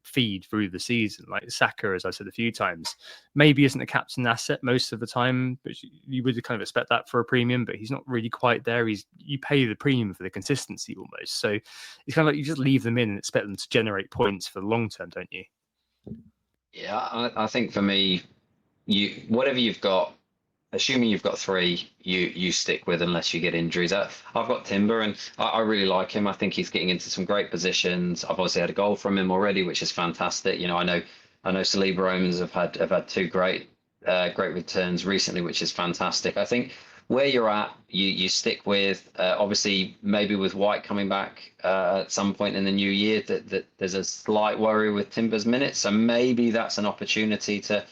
feed through the season. Like Saka, as I said a few times, maybe isn't a captain asset most of the time, but you would kind of expect that for a premium. But he's not really quite there. You pay the premium for the consistency almost. So it's kind of like you just leave them in and expect them to generate points for the long term, don't you? Yeah, I think for me, whatever you've got, assuming you've got 3, you stick with unless you get injuries. I've got Timber, and I really like him. I think he's getting into some great positions. I've obviously had a goal from him already, which is fantastic. I know Saliba Romans have had 2 great returns recently, which is fantastic. I think where you're at, you stick with. Obviously, maybe with White coming back at some point in the new year, that there's a slight worry with Timber's minutes. So maybe that's an opportunity to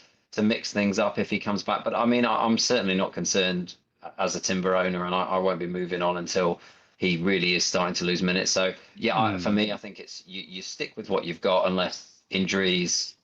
mix things up if he comes back. But I mean, I'm certainly not concerned as a Timber owner, and I won't be moving on until he really is starting to lose minutes. So yeah, for me, I think it's you stick with what you've got unless injuries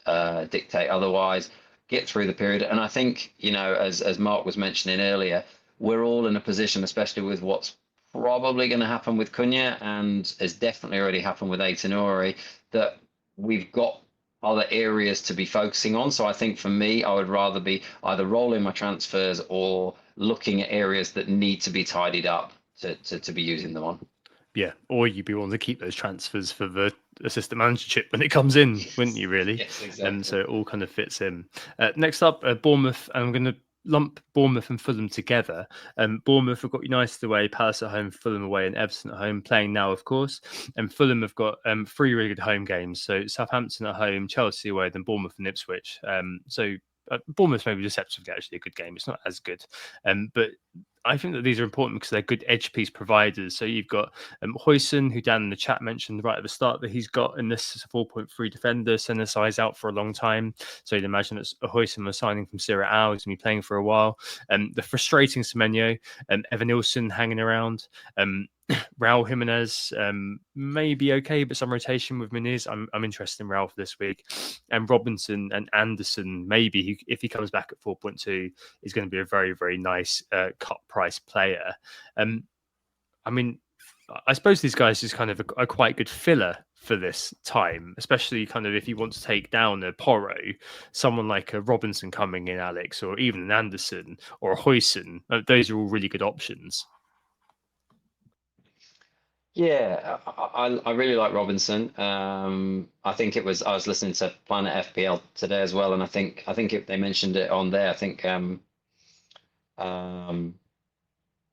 dictate otherwise. Get through the period, and I think, as Mark was mentioning earlier, we're all in a position, especially with what's probably going to happen with Cunha and has definitely already happened with Aït-Nouri, that we've got other areas to be focusing on. So I think for me, I would rather be either rolling my transfers or looking at areas that need to be tidied up to be using them on. Yeah, or you'd be wanting to keep those transfers for the assistant managership when it comes in, wouldn't you, really? Yes, exactly. So it all kind of fits in. Next up, Bournemouth. I'm going to lump Bournemouth and Fulham together. Bournemouth have got United away, Palace at home, Fulham away, and Everton at home, playing now, of course. And Fulham have got 3 really good home games. So Southampton at home, Chelsea away, then Bournemouth and Ipswich. Bournemouth maybe deceptively actually a good game. It's not as good. But I think that these are important because they're good edge piece providers. So you've got Huijsen, who Dan in the chat mentioned right at the start that he's got, and this is a 4.3 defender, send size out for a long time. So you'd imagine it's a Huijsen was signing from Serie A, he's going to be playing for a while. The frustrating Semenyo, Evan Nilsson hanging around. Raul Jimenez may be okay, but some rotation with Muniz. I'm interested in Raul for this week. And Robinson and Anderson, maybe if he comes back at 4.2, is going to be a very, very nice cut price player. I mean, I suppose these guys is kind of a quite good filler for this time, especially kind of if you want to take down a Porro, someone like a Robinson coming in, Alex, or even an Anderson or a Huijsen. Those are all really good options. Yeah, I really like Robinson. I think I was listening to Planet FPL today as well, and I think they mentioned it on there. I think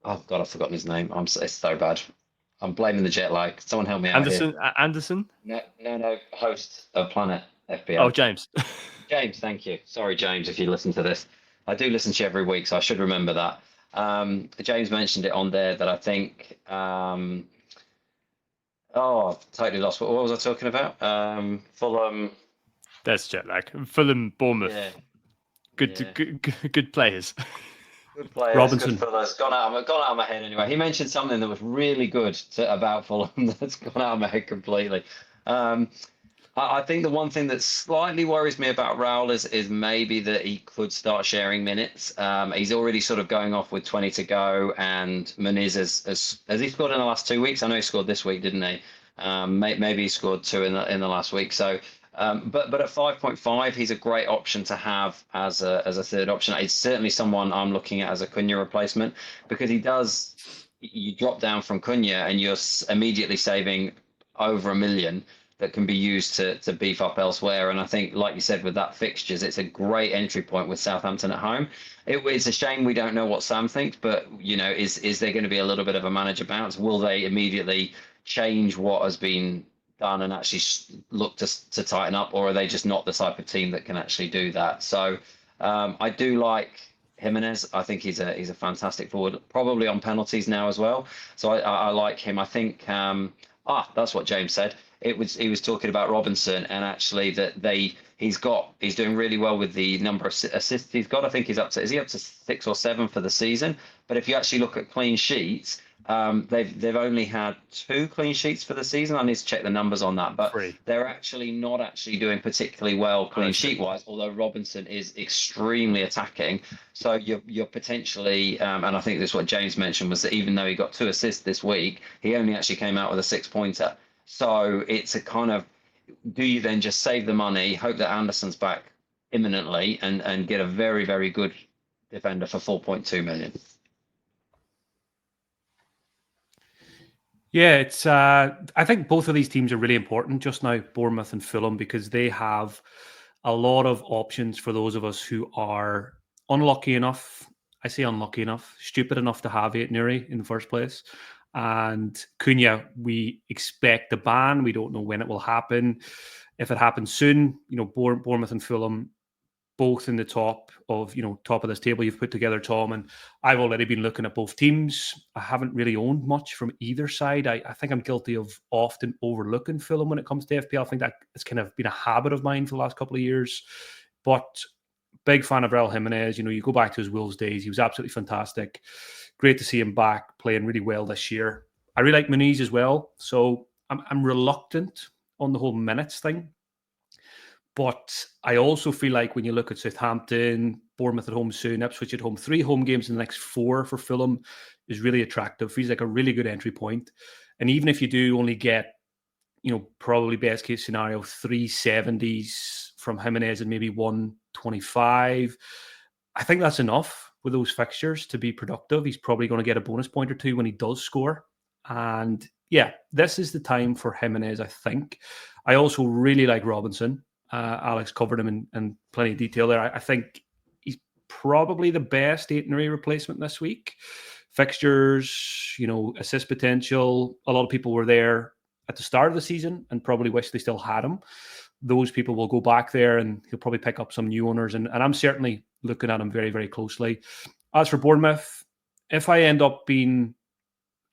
oh God, I've forgotten his name. It's so bad. I'm blaming the jet lag. Someone help me out here. Anderson? No, host of Planet FPL. Oh, James. James, thank you. Sorry, James, if you listen to this. I do listen to you every week, so I should remember that. James mentioned it on there that I think. I've totally lost. What was I talking about? Fulham. There's jet lag. Fulham, Bournemouth. Yeah. Good players. Good players. Robinson. Good fellas. Gone out of my head anyway. He mentioned something that was really good about Fulham that's gone out of my head completely. I think the one thing that slightly worries me about Raul is maybe that he could start sharing minutes. He's already sort of going off with 20 to go, and Muniz has he scored in the last 2 weeks? I know he scored this week, didn't he? Maybe he scored 2 in the last week. So, but at 5.5, he's a great option to have as a third option. It's certainly someone I'm looking at as a Cunha replacement, because you drop down from Cunha and you're immediately saving over $1 million that can be used to beef up elsewhere. And I think, like you said, with that fixtures, it's a great entry point with Southampton at home. It's a shame we don't know what Sam thinks, but is there going to be a little bit of a manager bounce? Will they immediately change what has been done and actually look to tighten up, or are they just not the type of team that can actually do that? So I do like Jimenez. I think he's a fantastic forward, probably on penalties now as well. So I like him. I think that's what James said. He was talking about Robinson, and actually that he's doing really well with the number of assists he's got. I think he's up to 6 or 7 for the season. But if you actually look at clean sheets, they've only had 2 clean sheets for the season. I need to check the numbers on that, but they're actually not doing particularly well clean sheet wise. Although Robinson is extremely attacking, so you're potentially, and I think that's what James mentioned, was that even though he got 2 assists this week, he only actually came out with a 6-pointer. So it's a kind of, do you then just save the money, hope that Anderson's back imminently, and get a very, very good defender for 4.2 million? Yeah, it's. I think both of these teams are really important just now, Bournemouth and Fulham, because they have a lot of options for those of us who are unlucky enough. I say unlucky enough, stupid enough to have Aït-Nouri in the first place. And Cunha, we expect a ban. We don't know when it will happen. If it happens soon, Bournemouth and Fulham both in the top of this table you've put together, Tom, and I've already been looking at both teams. I haven't really owned much from either side. I think I'm guilty of often overlooking Fulham when it comes to FPL. I think that it's kind of been a habit of mine for the last couple of years. But big fan of Raul Jimenez. You go back to his Wolves days. He was absolutely fantastic. Great to see him back playing really well this year. I really like Muniz as well. So I'm reluctant on the whole minutes thing. But I also feel like when you look at Southampton, Bournemouth at home soon, Ipswich at home, 3 home games in the next 4 for Fulham is really attractive. Feels like a really good entry point. And even if you do only get, probably best case scenario, 370s from Jimenez and maybe 125, I think that's enough with those fixtures to be productive. He's probably going to get a bonus point or 2 when he does score. And yeah, this is the time for Jimenez, I think. I also really like Robinson. Alex covered him in plenty of detail there. I think he's probably the best Aitonary replacement this week. Fixtures, assist potential. A lot of people were there at the start of the season and probably wish they still had him. Those people will go back there and he'll probably pick up some new owners. And I'm certainly looking at him very, very closely. As for Bournemouth, if I end up being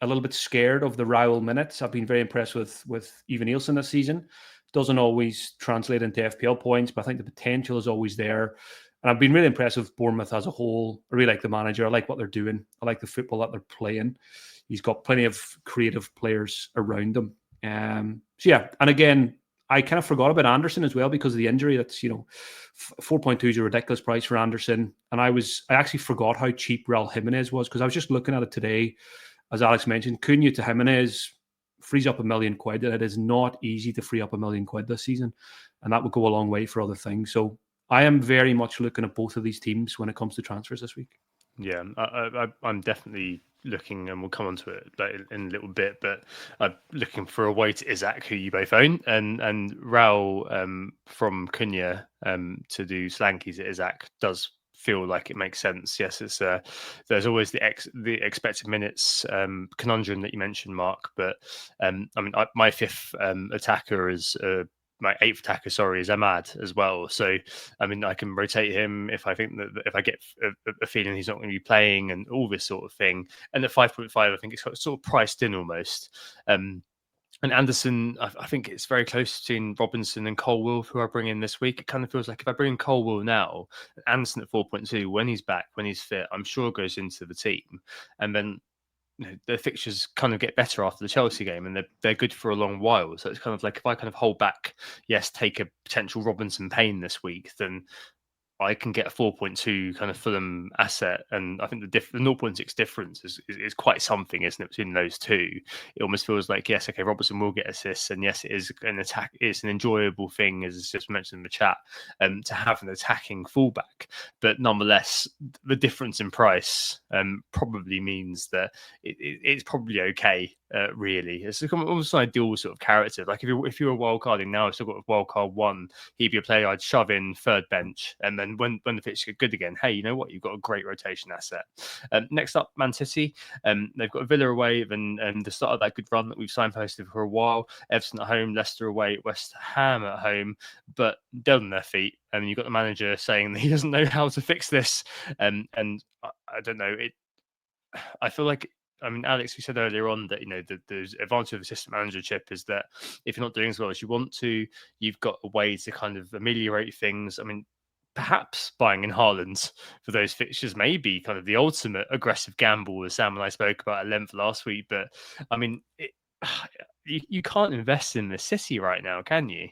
a little bit scared of the Raul minutes, I've been very impressed with Ivan Nielsen this season. Doesn't always translate into FPL points, but I think the potential is always there. And I've been really impressed with Bournemouth as a whole. I really like the manager. I like what they're doing. I like the football that they're playing. He's got plenty of creative players around him. So yeah, and again, I kind of forgot about Anderson as well because of the injury. That's 4.2 is a ridiculous price for Anderson. And I actually forgot how cheap Raul Jimenez was because I was just looking at it today. As Alex mentioned, Cunha to Jimenez frees up £1 million, and it is not easy to free up £1 million this season, and that would go a long way for other things. So I am very much looking at both of these teams when it comes to transfers this week. Yeah, I'm definitely looking, and we'll come on to it in a little bit, but I'm looking for a way to Isaac, who you both own, and Raul from Cunha to do Slankies at Isaac does feel like it makes sense. Yes, it's there's always the expected minutes conundrum that you mentioned, Mark. But my 5th attacker is my 8th attacker. Sorry, is Ahmad as well. So I can rotate him if I think that if I get a feeling he's not going to be playing and all this sort of thing. And at 5.5, I think it's sort of priced in almost. And Anderson, I think it's very close between Robinson and Colwill, who I bring in this week. It kind of feels like if I bring in Colwill now, Anderson at 4.2, when he's back, when he's fit, I'm sure goes into the team. And then the fixtures kind of get better after the Chelsea game, and they're good for a long while. So it's kind of like if I kind of hold back, take a potential Robinson pain this week, then I can get a 4.2 kind of Fulham asset, and I think the 0.6 difference is quite something, isn't it, between those two? It almost feels like, yes, okay, Robertson will get assists, and yes, it is an attack. It's an enjoyable thing, as just mentioned in the chat, to have an attacking fullback. But nonetheless, the difference in price probably means that it's probably okay. Really, it's almost an ideal sort of character. Like if you're a wild carding now, I've still got a wild card 1. He'd be a player I'd shove in third bench, and then when the pitch get good again, hey, you know what? You've got a great rotation asset. Next up, Man City. They've got Villa away, and the start of that good run that we've signposted for a while. Everton at home, Leicester away, West Ham at home, but dead on their feet. And you've got the manager saying that he doesn't know how to fix this, and I don't know. I feel like. Alex, you said earlier on that the advantage of assistant managership is that if you're not doing as well as you want to, you've got a way to kind of ameliorate things. Perhaps buying in Haaland for those fixtures may be kind of the ultimate aggressive gamble, as Sam and I spoke about at length last week. But you can't invest in the City right now, can you?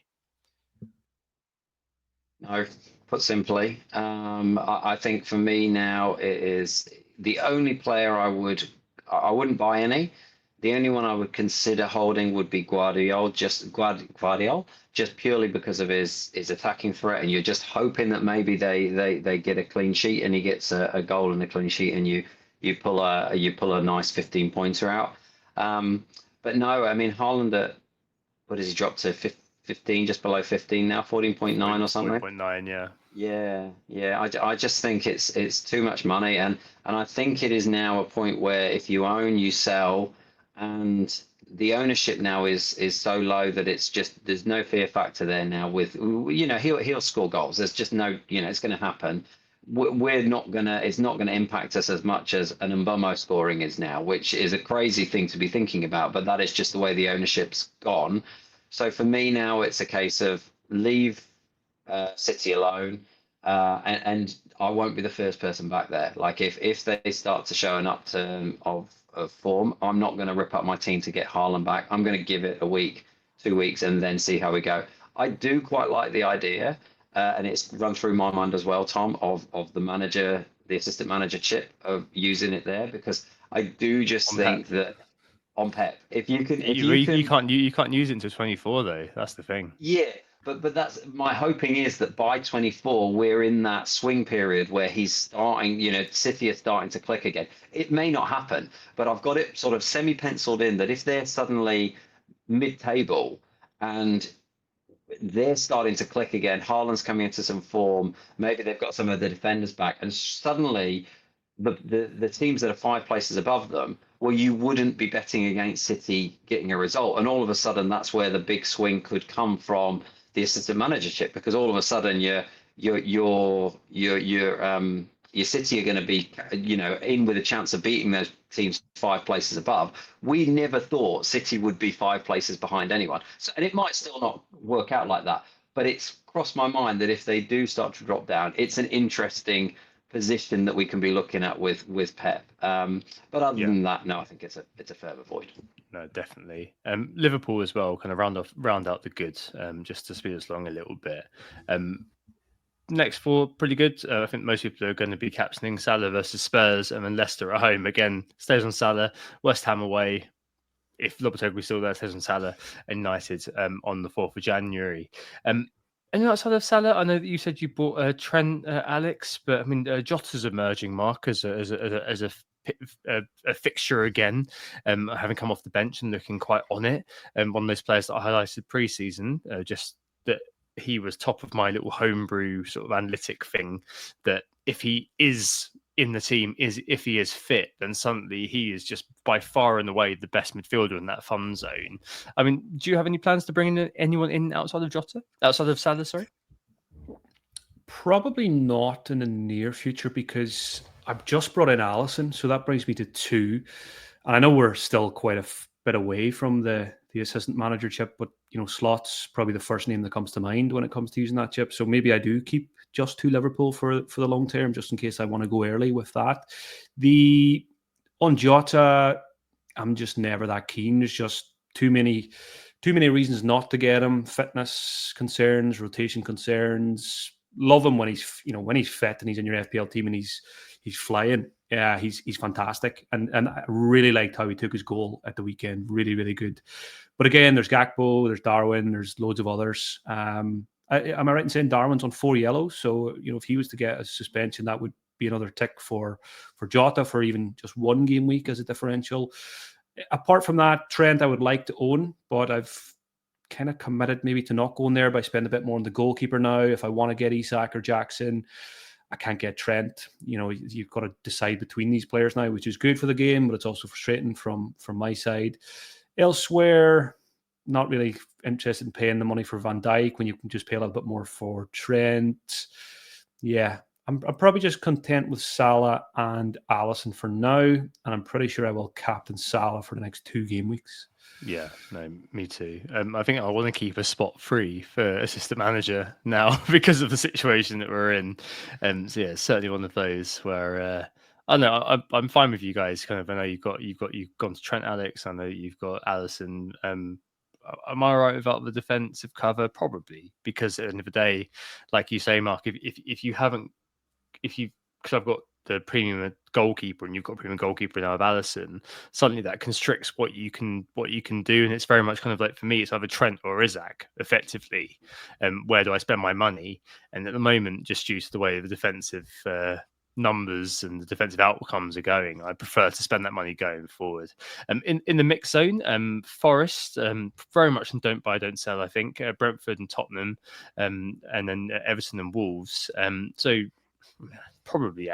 No, put simply, I think for me now it is the only player I wouldn't buy any. The only one I would consider holding would be Guardiola, just purely because of his attacking threat, and you're just hoping that maybe they get a clean sheet and he gets a goal and a clean sheet, and you pull a nice 15 pointer out. But no, Haaland at, what has he dropped to, 15, just below 15 now, 14.9 or something. 14.9, yeah. Yeah. I just think it's too much money, and I think it is now a point where if you own, you sell, and the ownership now is so low that it's just there's no fear factor there now. With he'll score goals. There's just no it's going to happen. We're not gonna. It's not going to impact us as much as an Mbomo scoring is now, which is a crazy thing to be thinking about. But that is just the way the ownership's gone. So for me now, it's a case of leave City alone, and I won't be the first person back there. Like if they start to show an upturn of form, I'm not going to rip up my team to get Haaland back. I'm going to give it a week, 2 weeks, and then see how we go. I do quite like the idea. And it's run through my mind as well, Tom, of the assistant manager chip of using it there, because I do just think that on Pep, if you can, you can't use it until 24 though. That's the thing. Yeah, but that's my hoping is that by 24 we're in that swing period where he's starting. City are starting to click again. It may not happen, but I've got it sort of semi-penciled in that if they're suddenly mid-table and they're starting to click again. Haaland's coming into some form. Maybe they've got some of the defenders back, and suddenly the teams that are 5 places above them, well, you wouldn't be betting against City getting a result, and all of a sudden that's where the big swing could come from the assistant managership, because all of a sudden your City are going to be, in with a chance of beating those teams 5 places above. We never thought City would be 5 places behind anyone. So, and it might still not work out like that, but it's crossed my mind that if they do start to drop down, it's an interesting position that we can be looking at with Pep. But other than that, no, I think it's a further void. No, definitely. Liverpool as well, kind of round out the goods, just to speed us along a little bit. Next 4, pretty good. I think most people are going to be captaining Salah versus Spurs, and then Leicester at home. Again, stays on Salah. West Ham away. If Lopetegui's still there, stays on Salah. And United on the 4th of January. And outside of Salah, I know that you said you bought Trent, Alex, but I mean, Jota's emerging, Mark, as a fixture again, having come off the bench and looking quite on it. And one of those players that I highlighted pre-season, just that he was top of my little homebrew sort of analytic thing, that if he is in the team, if he is fit, then suddenly he is just by far and away the best midfielder in that fun zone. I mean, do you have any plans to bring anyone in outside of Salah, sorry? Probably not in the near future, because I've just brought in Alisson, so that brings me to 2. And I know we're still quite a bit away from the assistant manager chip, but Slot's probably the first name that comes to mind when it comes to using that chip. So maybe I do keep just 2 Liverpool for the long term, just in case I want to go early with that. On Jota, I'm just never that keen. There's just too many reasons not to get him. Fitness concerns, rotation concerns. Love him when he's fit and he's in your FPL team and he's flying. Yeah, he's fantastic, and I really liked how he took his goal at the weekend. Really, really good. But again, there's Gakpo, there's Darwin, there's loads of others. Am I right in saying Darwin's on 4 yellows? So if he was to get a suspension, that would be another tick for Jota for even just 1 game week as a differential. Apart from that, Trent I would like to own, but I've kind of committed maybe to not going there by spending a bit more on the goalkeeper now. If I want to get Isak or Jackson, I can't get Trent. You've got to decide between these players now, which is good for the game, but it's also frustrating from my side. Elsewhere, not really interested in paying the money for Van Dijk when you can just pay a little bit more for Trent. Yeah, I'm probably just content with Salah and Alisson for now, and I'm pretty sure I will captain Salah for the next 2 game weeks. Yeah, no, me too. I think I want to keep a spot free for assistant manager now because of the situation that we're in. So yeah, certainly one of those where I know I'm fine with you guys. Kind of, I know you've gone to Trent, Alex. I know you've got Alisson. Am I right without the defensive cover? Probably, because at the end of the day, like you say, Mark, because I've got the premium goalkeeper and you've got a premium goalkeeper now of Alisson, suddenly that constricts what you can do, and it's very much kind of like, for me, it's either Trent or Isak effectively. Where do I spend my money? And at the moment, just due to the way the defensive numbers and the defensive outcomes are going, I prefer to spend that money going forward. In the mix zone, Forest, very much don't buy, don't sell. I think Brentford and Tottenham, and then Everton and Wolves. So probably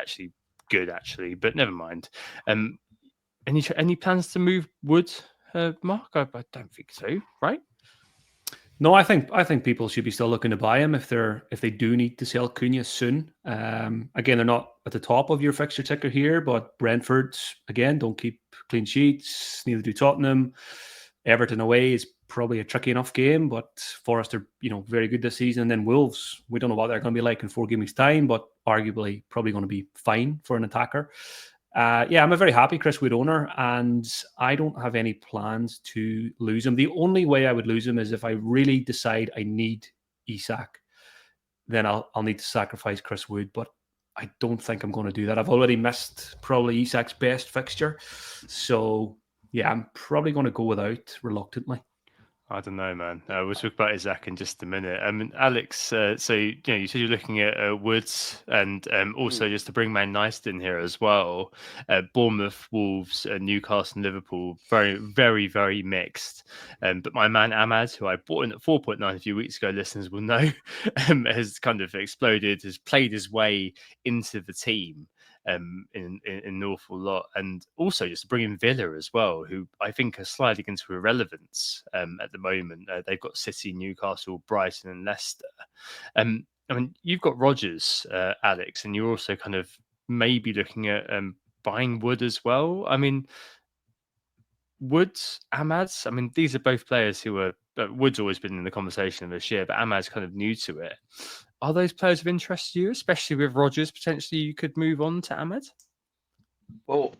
good, but never mind. Any plans to move Wood Mark? I don't think so, right? No, I think people should be still looking to buy him if they do need to sell Cunha soon. Again, they're not at the top of your fixture ticker here, but Brentford again don't keep clean sheets. Neither do Tottenham. Everton away is probably a tricky enough game, but Forest are very good this season. And then Wolves, we don't know what they're going to be like in 4 games time, but arguably probably going to be fine for an attacker. I'm a very happy Chris Wood owner, and I don't have any plans to lose him. The only way I would lose him is if I really decide I need Isak, then I'll need to sacrifice Chris Wood, but I don't think I'm going to do that. I've already missed probably Isak's best fixture, so yeah, I'm probably going to go without reluctantly. I don't know, man. We'll talk about Isaac in just a minute. Alex, so you said you're looking at Woods, and also just to bring Man United in here as well. Bournemouth, Wolves, Newcastle, and Liverpool, very, very, very mixed. But my man Ahmad, who I bought in at 4.9 a few weeks ago, listeners will know, has kind of exploded, has played his way into the team. In an awful lot, and also just to bring in Villa as well, who I think are sliding into irrelevance at the moment. They've got City, Newcastle, Brighton, and Leicester. I mean, you've got Rodgers, Alex, and you're also kind of maybe looking at buying Wood as well. I mean, Woods, Ahmad's. I mean, these are both players who are. Wood's always been in the conversation this year, but Ahmad's kind of new to it. Are those players of interest to you, especially with Rodgers? Potentially, you could move on to Ahmad. Well,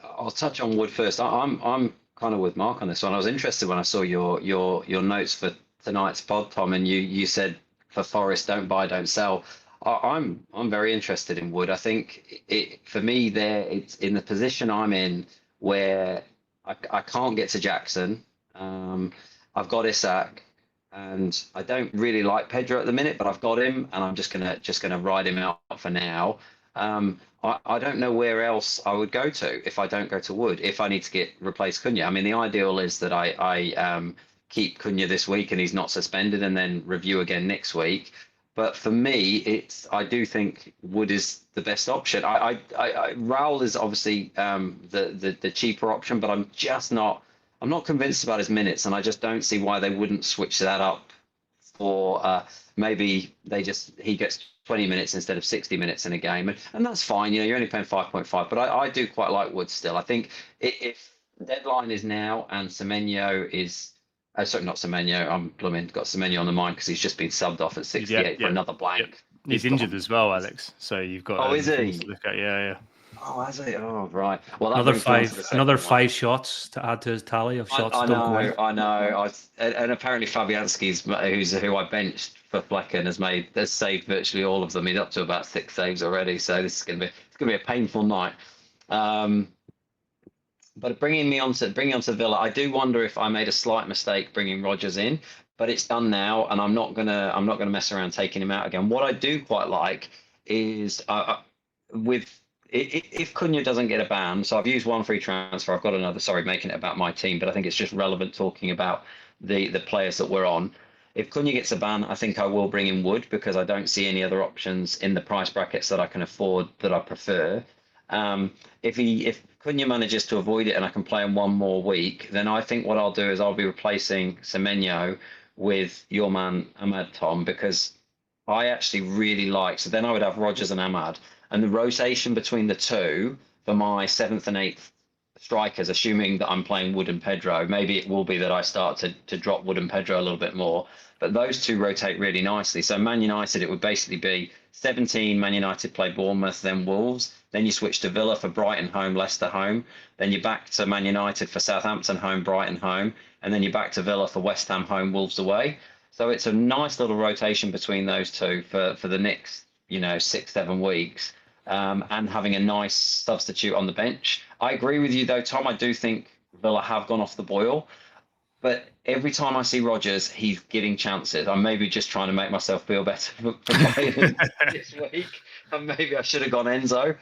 I'll touch on Wood first. I'm kind of with Mark on this one. I was interested when I saw your notes for tonight's pod, Tom, and you said for Forest, don't buy, don't sell. I'm very interested in Wood. I think for me it's in the position I'm in where I can't get to Jackson. I've got Isak. And I don't really like Pedro at the minute, but I've got him, and I'm just gonna ride him out for now. I don't know where else I would go to if I don't go to Wood. If I need to replace Cunha, I mean, the ideal is that I keep Cunha this week and he's not suspended, and then review again next week. But for me, I do think Wood is the best option. Raul is obviously the cheaper option, but I'm not convinced about his minutes, and I just don't see why they wouldn't switch that up for maybe he gets 20 minutes instead of 60 minutes in a game, and that's fine. You're only paying 5.5, but I do quite like Wood still. I think if deadline is now and Semenyo is sorry, not Semenyo. I'm got Semenyo on the mind because he's just been subbed off at 68 for another blank. Yep. He's injured as well, Alex. So you've got. Oh, is he? To look at, yeah. Oh, has he? Oh, right. Well, another 5 shots to add to his tally of shots. I know. And apparently Fabianski's, who I benched for Flecken, has saved virtually all of them. He's up to about 6 saves already. So this is going to be a painful night. But bringing me on to Villa, I do wonder if I made a slight mistake bringing Rodgers in. But it's done now, and I'm not gonna mess around taking him out again. What I do quite like is if Cunha doesn't get a ban, so I've used one free transfer. I've got another. Sorry, making it about my team, but I think it's just relevant talking about the players that we're on. If Cunha gets a ban, I think I will bring in Wood because I don't see any other options in the price brackets that I can afford that I prefer. If Cunha manages to avoid it and I can play him one more week, then I think what I'll do is I'll be replacing Semenyo with your man Ahmad, Tom, because I actually really like. So then I would have Rodgers and Ahmad. And the rotation between the two for my 7th and 8th strikers, assuming that I'm playing Wood and Pedro, maybe it will be that I start to drop Wood and Pedro a little bit more. But those two rotate really nicely. So Man United, it would basically be 17, Man United play Bournemouth, then Wolves. Then you switch to Villa for Brighton home, Leicester home. Then you're back to Man United for Southampton home, Brighton home. And then you're back to Villa for West Ham home, Wolves away. So it's a nice little rotation between those two for the next 6-7 weeks. And having a nice substitute on the bench. I agree with you, though, Tom. I do think Villa have gone off the boil. But every time I see Rodgers, he's getting chances. I'm maybe just trying to make myself feel better for playing this week. And maybe I should have gone Enzo,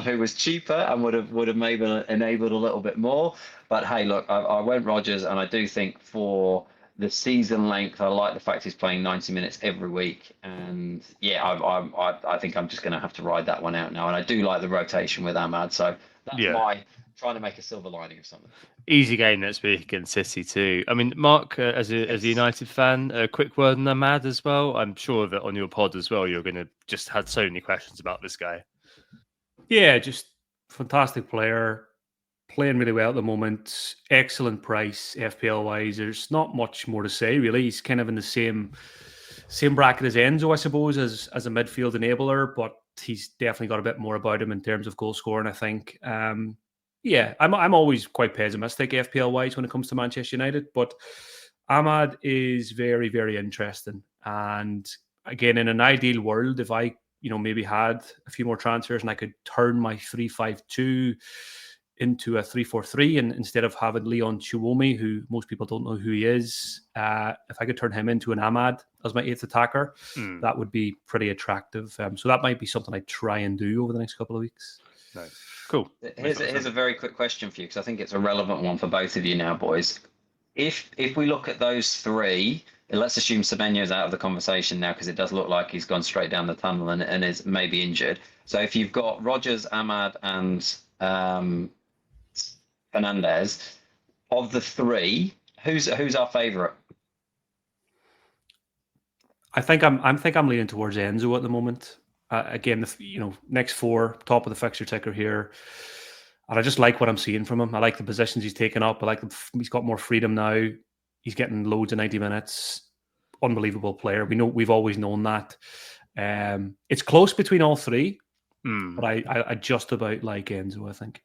who was cheaper and would have maybe enabled a little bit more. But hey, look, I went Rodgers, and I do think for the season length, I like the fact he's playing 90 minutes every week. And yeah, I think I'm just going to have to ride that one out now. And I do like the rotation with Ahmad. So That's Yeah. my trying to make a silver lining of something. Easy game next week against City too. I mean, Mark, as a United fan, a quick word on Ahmad as well. I'm sure that on your pod as well, you're going to just had so many questions about this guy. Yeah, just fantastic player, playing really well at the moment. Excellent price, FPL wise. There's not much more to say really. He's kind of in the same bracket as Enzo, I suppose, as a midfield enabler, but he's definitely got a bit more about him in terms of goal scoring, I think. Yeah, I'm always quite pessimistic FPL wise when it comes to Manchester United, but Ahmad is very, very interesting. And again, in an ideal world, if I maybe had a few more transfers and I could turn my 3-5-2 into a 3-4-3, and instead of having Leon Chiwomi, who most people don't know who he is, if I could turn him into an Ahmad as my 8th attacker, that would be pretty attractive. So that might be something I try and do over the next couple of weeks. Nice. Cool. Here's a very quick question for you, because I think it's a relevant one for both of you now, boys. If we look at those three, let's assume Semenyo's out of the conversation now, because it does look like he's gone straight down the tunnel and is maybe injured. So if you've got Rodgers, Ahmad, and Fernandez, of the three, who's our favourite? I think I'm leaning towards Enzo at the moment. Again, next four, top of the fixture ticker here, and I just like what I'm seeing from him. I like the positions he's taken up. I like he's got more freedom now. He's getting loads of 90 minutes. Unbelievable player. We've always known that. It's close between all three, but I just about like Enzo, I think.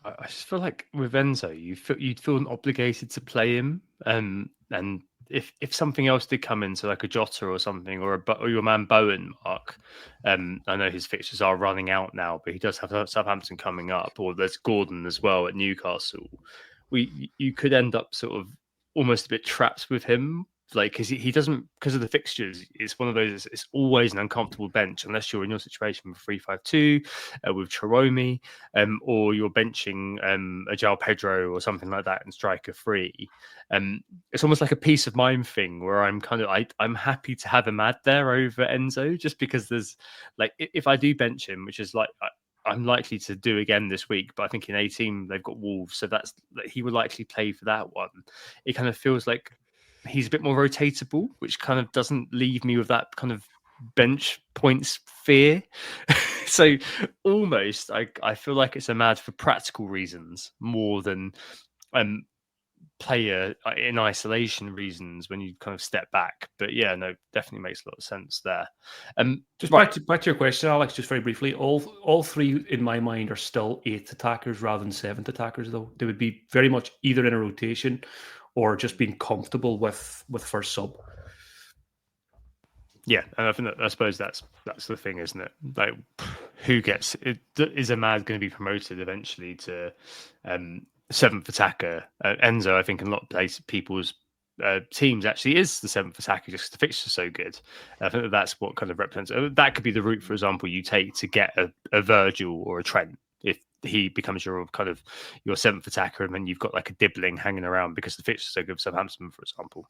I just feel like with Enzo, you'd feel obligated to play him, and if something else did come in, so like a Jota or something, or your man Bowen, Mark. I know his fixtures are running out now, but he does have Southampton coming up, or there's Gordon as well at Newcastle. You could end up sort of almost a bit trapped with him. Like, because he doesn't, because of the fixtures, it's one of those, it's always an uncomfortable bench unless you're in your situation with 3-5-2 with Chiromi, or you're benching a João Pedro or something like that and striker free. It's almost like a peace of mind thing where I'm happy to have Ahmad there over Enzo, just because there's like, if I do bench him, which is like, I'm likely to do again this week, but I think in a team they've got Wolves, so he would likely play for that one. It kind of feels like he's a bit more rotatable, which kind of doesn't leave me with that kind of bench points fear. So almost I feel like it's Ahmad for practical reasons more than player in isolation reasons when you kind of step back. But yeah, no, definitely makes a lot of sense there. Just back to your question, Alex, just very briefly, all three in my mind are still 8th attackers rather than 7th attackers, though. They would be very much either in a rotation or just being comfortable with first sub. Yeah, and I suppose that's the thing, isn't it? Like, who gets it? Is Ahmad going to be promoted eventually to 7th attacker? Enzo, I think, in a lot of people's teams actually is the 7th attacker, just because the fixtures are so good. I think that's what kind of represents. That could be the route, for example, you take to get a Virgil or a Trent if he becomes your 7th attacker, and then you've got like a Dibbling hanging around because the fixtures are so good for Southampton, for example.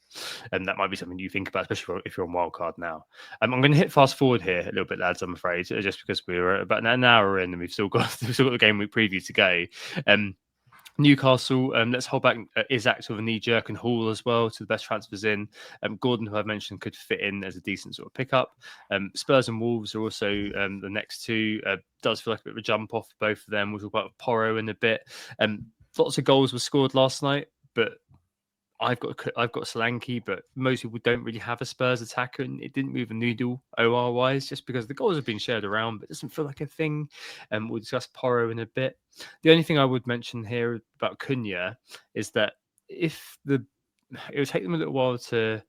And that might be something you think about, especially if you're on wildcard now. I'm going to hit fast forward here a little bit, lads, I'm afraid, just because we're about an hour in and we've still got the game week preview to go. Newcastle, let's hold back Isaac to a knee jerk, and Hall as well to the best transfers in. Gordon, who I mentioned, could fit in as a decent sort of pickup. Spurs and Wolves are also the next two. Does feel like a bit of a jump off for both of them. We'll talk about Porro in a bit. Lots of goals were scored last night, but I've got Solanke, but most people don't really have a Spurs attacker, and it didn't move the needle OR wise, just because the goals have been shared around, but it doesn't feel like a thing. We'll discuss Porro in a bit. The only thing I would mention here about Cunha is that it would take them a little while to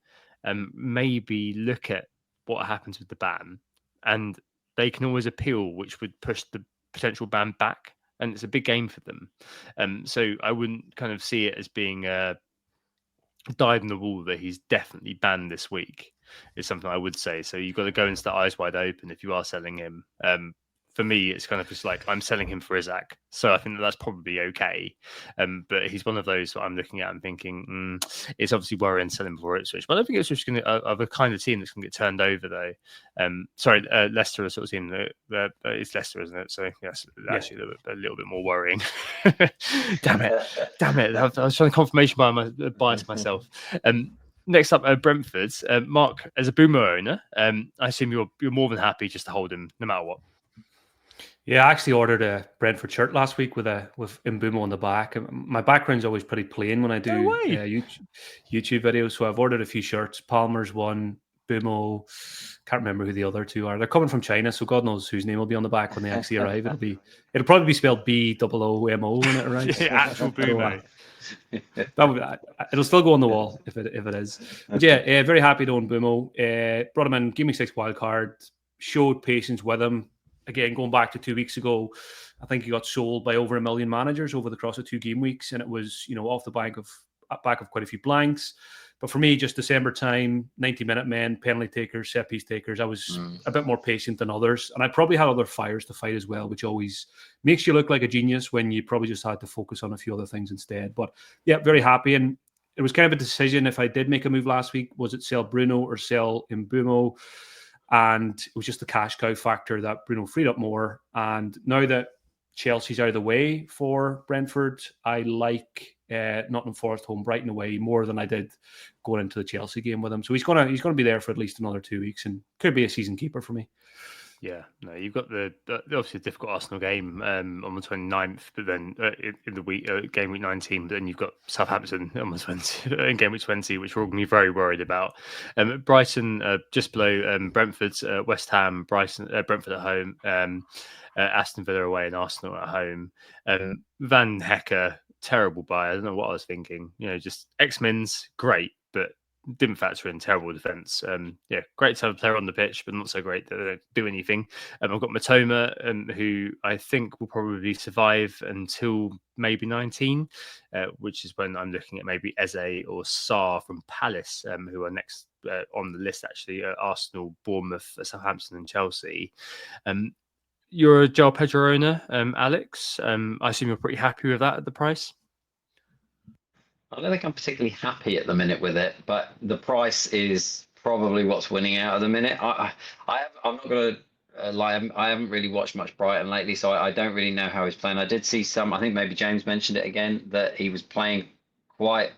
maybe look at what happens with the ban, and they can always appeal, which would push the potential ban back, and it's a big game for them. So I wouldn't kind of see it as being dyed in the wool that he's definitely banned this week, is something I would say. So you've got to go into the eyes wide open if you are selling him for me, it's kind of just like I'm selling him for Isaac, so I think that's probably okay. But he's one of those that I'm looking at and thinking it's obviously worrying selling before Ipswich, but I don't think it's just going to of a kind of team that's going to get turned over though. Leicester are sort of team that it's Leicester, isn't it? So yes, actually a little bit more worrying. Damn it! I was trying to confirmation bias myself. Next up, Brentford. Mark, as a Boomer owner, I assume you're more than happy just to hold him no matter what. Yeah, I actually ordered a Brentford shirt last week with Mbumo on the back. My background's always pretty plain when I do YouTube videos, so I've ordered a few shirts. Palmer's one, Mbumo. Can't remember who the other two are. They're coming from China, so God knows whose name will be on the back when they actually arrive. It'll probably be spelled BOOMO when it arrives. Actual Boomo. It'll still go on the wall if it is. But yeah, very happy to own Mbumo. Brought him in, Game Week 6 wildcard, showed patience with him. Again, going back to 2 weeks ago, I think he got sold by over 1 million managers over the course of 2 game weeks, and it was off the back of quite a few blanks. But for me, just December time, 90-minute men, penalty takers, set piece takers, I was a bit more patient than others, and I probably had other fires to fight as well, which always makes you look like a genius when you probably just had to focus on a few other things instead. But yeah, very happy, and it was kind of a decision if I did make a move last week, was it sell Bruno or sell Mbumo? And it was just the cash cow factor that Bruno freed up more. And now that Chelsea's out of the way for Brentford, I like Nottingham Forest home, Brighton away more than I did going into the Chelsea game with him. So he's gonna be there for at least another 2 weeks and could be a season keeper for me. Yeah, no, you've got the obviously a difficult Arsenal game on the 29th, but then in the week game week 19, but then you've got Southampton on the 20 in game week 20, which we're all going to be very worried about. Brighton just below Brentford, West Ham, Brentford at home, Aston Villa away, and Arsenal at home. Van Hecke, terrible buy. I don't know what I was thinking. Just X-Men's great, but didn't factor in terrible defence. Great to have a player on the pitch, but not so great that they don't do anything. I've got Matoma, who I think will probably survive until maybe 19, which is when I'm looking at maybe Eze or Sarr from Palace, who are next on the list, actually. Arsenal, Bournemouth, Southampton and Chelsea. You're a João Pedro owner, Alex. I assume you're pretty happy with that at the price? I don't think I'm particularly happy at the minute with it, but the price is probably what's winning out at the minute. I'm not going to lie. I haven't really watched much Brighton lately, so I don't really know how he's playing. I did see I think maybe James mentioned it again, that he was playing quite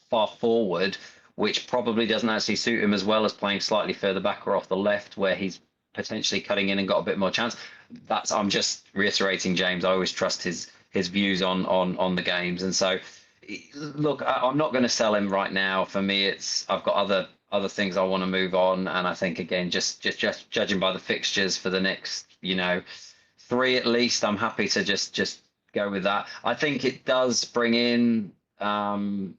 far forward, which probably doesn't actually suit him as well as playing slightly further back or off the left, where he's potentially cutting in and got a bit more chance. I'm just reiterating James. I always trust his views on the games, and so. Look, I'm not going to sell him right now. For me, I've got other things I want to move on, and I think again, just judging by the fixtures for the next 3 at least, I'm happy to just go with that. I think it does bring in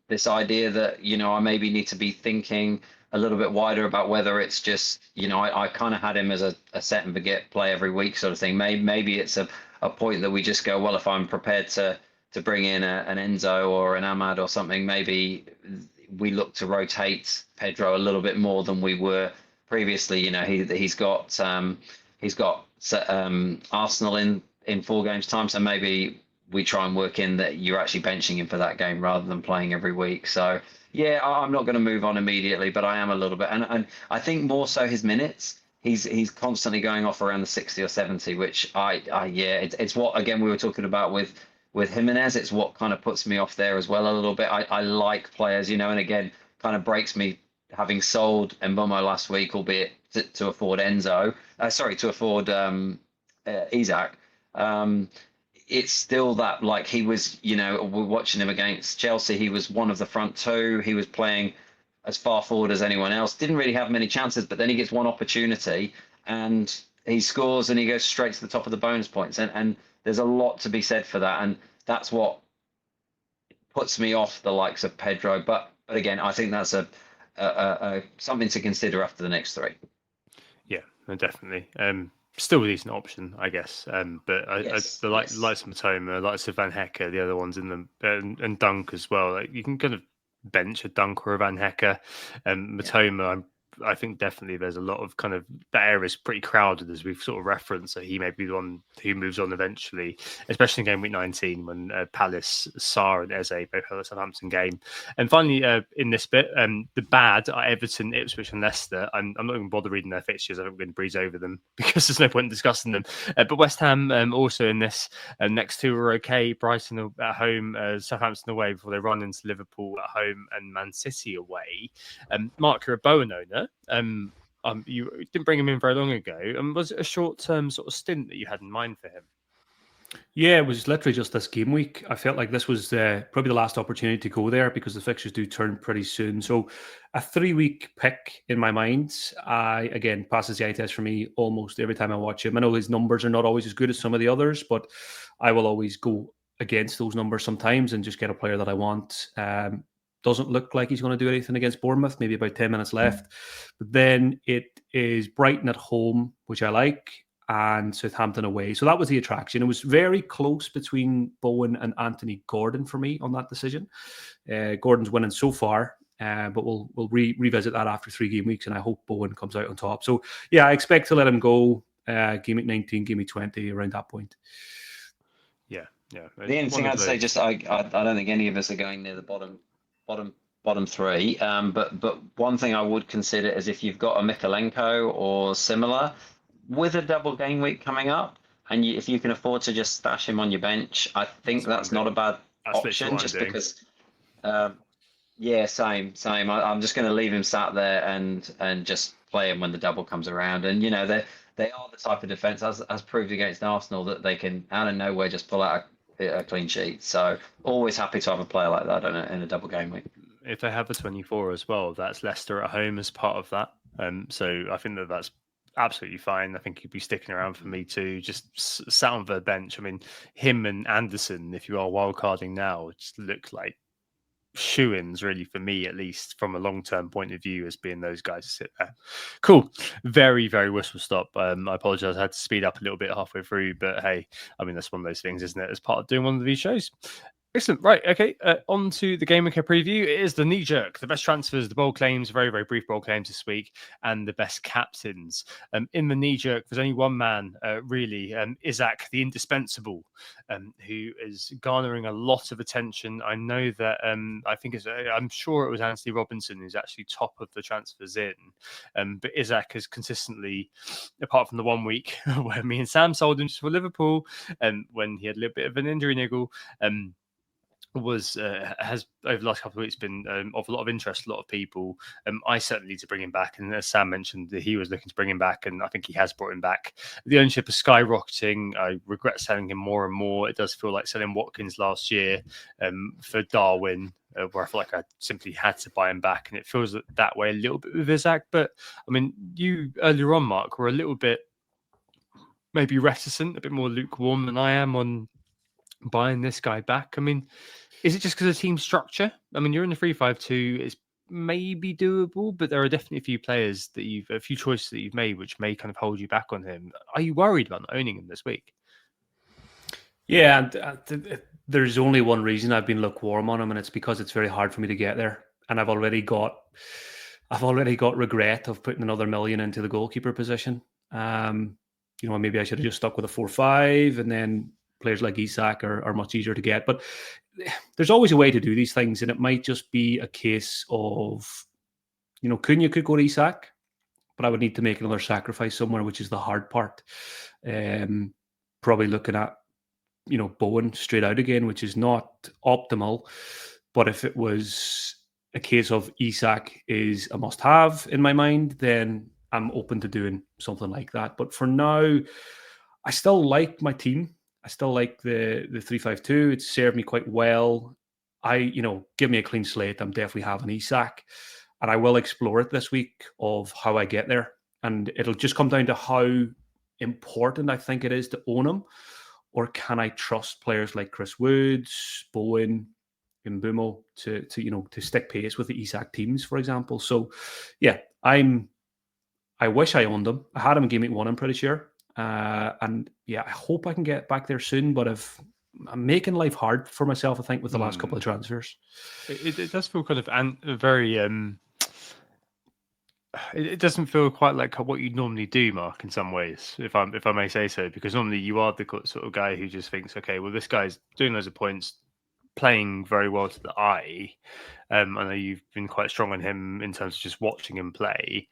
this idea that I maybe need to be thinking a little bit wider about whether it's just I kind of had him as a set and forget play every week sort of thing. Maybe it's a point that we just go, well, if I'm prepared to bring in an Enzo or an Ahmad or something, maybe we look to rotate Pedro a little bit more than we were previously. He's got Arsenal in 4 games time, so maybe we try and work in that you're actually benching him for that game rather than playing every week. So yeah, I'm not going to move on immediately, but I am a little bit, and I think more so his minutes. He's constantly going off around the 60 or 70, which it's what again we were talking about with Jimenez. It's what kind of puts me off there as well a little bit. I like players, and again, kind of breaks me having sold Mbumo last week, albeit to afford to afford Isaac. It's still that, like, he was, we're watching him against Chelsea. He was one of the front 2. He was playing as far forward as anyone else. Didn't really have many chances, but then he gets one opportunity and he scores and he goes straight to the top of the bonus points. And there's a lot to be said for that, and that's what puts me off the likes of Pedro. But again, I think that's a something to consider after the next 3. Yeah, definitely. Still a decent option, I guess. But the likes of Matoma, likes of Van Hecke, the other ones in them, and Dunk as well. Like, you can kind of bench a Dunk or a Van Hecke. Matoma, I'm I think definitely there's a lot of kind of that area is pretty crowded, as we've sort of referenced. So he may be the one who moves on eventually, especially in game week 19 when Palace, Sarr, and Eze both had a Southampton game. And finally, in this bit, the bad are Everton, Ipswich, and Leicester. I'm not even bother reading their fixtures. I think we're going to breeze over them because there's no point in discussing them. But West Ham also in this. Next two are okay. Brighton at home, Southampton away before they run into Liverpool at home and Man City away. Mark, you're a Bowen owner. You didn't bring him in very long ago. Was it a short-term sort of stint that you had in mind for him? Yeah, it was literally just this game week. I felt like this was probably the last opportunity to go there because the fixtures do turn pretty soon. So a 3-week pick in my mind. Again, passes the eye test for me almost every time I watch him. I know his numbers are not always as good as some of the others, but I will always go against those numbers sometimes and just get a player that I want. Doesn't look like he's going to do anything against Bournemouth, maybe about 10 minutes left. But then it is Brighton at home, which I like, and Southampton away. So that was the attraction. It was very close between Bowen and Anthony Gordon for me on that decision. Gordon's winning so far, but we'll revisit that after 3 game weeks, and I hope Bowen comes out on top. So yeah, I expect to let him go game week 19, game week 20, around that point. Yeah. The only thing I'd say, just I don't think any of us are going near the bottom 3. But one thing I would consider is if you've got a Mikalenko or similar with a double game week coming up, and if you can afford to just stash him on your bench, I think that's not a bad option. Just because, same. I'm just going to leave him sat there and just play him when the double comes around. And they are the type of defense as proved against Arsenal that they can out of nowhere just pull out a clean sheet. So always happy to have a player like that in a double game week. If they have a 24 as well, that's Leicester at home as part of that. So I think that's absolutely fine. I think he'd be sticking around for me too. Just sat on the bench. I mean, him and Anderson, if you are wildcarding now, just look like shoo-ins really for me, at least from a long-term point of view, as being those guys to sit there. Cool. Very, very whistle stop. I apologize. I had to speed up a little bit halfway through, but hey, I mean, that's one of those things, isn't it? As part of doing one of these shows. Excellent. Right. Okay. On to the Gameweek preview. It is the knee jerk, the best transfers, the bold claims, very, very brief bold claims this week, and the best captains. In the knee jerk, there's only one man, really, Isaac, the indispensable, who is garnering a lot of attention. I know that I'm sure it was Anthony Robinson who's actually top of the transfers in. But Isaac has consistently, apart from the 1 week where me and Sam sold him for Liverpool, when he had a little bit of an injury niggle, has over the last couple of weeks been of a lot of interest, a lot of people. I certainly need to bring him back, and as Sam mentioned, that he was looking to bring him back, and I think he has brought him back. The ownership is skyrocketing. I regret selling him more and more. It does feel like selling Watkins last year for Darwin, where I feel like I simply had to buy him back, and it feels that way a little bit with Isaac. But I mean, you earlier on, Mark, were a little bit maybe reticent, a bit more lukewarm than I am on buying this guy back. I mean, is it just because of team structure? I mean, you're in the 3-5-2. It's maybe doable, but there are definitely a few choices that you've made which may kind of hold you back on him. Are you worried about not owning him this week? Yeah, and there's only one reason I've been lukewarm on him, and it's because it's very hard for me to get there. And I've already got regret of putting another million into the goalkeeper position. Maybe I should have just stuck with a 4-5, and then players like Isak are much easier to get. But there's always a way to do these things, and it might just be a case of, Cunha could go to Isak, but I would need to make another sacrifice somewhere, which is the hard part. Probably looking at, Bowen straight out again, which is not optimal. But if it was a case of Isak is a must-have in my mind, then I'm open to doing something like that. But for now, I still like my team. I still like the 3-5-2. It's served me quite well. Give me a clean slate. I'm definitely having Isak. And I will explore it this week of how I get there. And it'll just come down to how important I think it is to own him. Or can I trust players like Chris Woods, Bowen, Mbumo to stick pace with the Isak teams, for example. So, yeah, I wish I owned him. I had him in Game Week 1, I'm pretty sure. And yeah, I hope I can get back there soon, but I'm making life hard for myself, I think, with the last couple of transfers. It does feel kind of very it doesn't feel quite like what you normally do, Mark, in some ways, if I may say so, because normally you are the sort of guy who just thinks, okay, well, this guy's doing loads of points, playing very well to the eye. I know you've been quite strong on him in terms of just watching him play.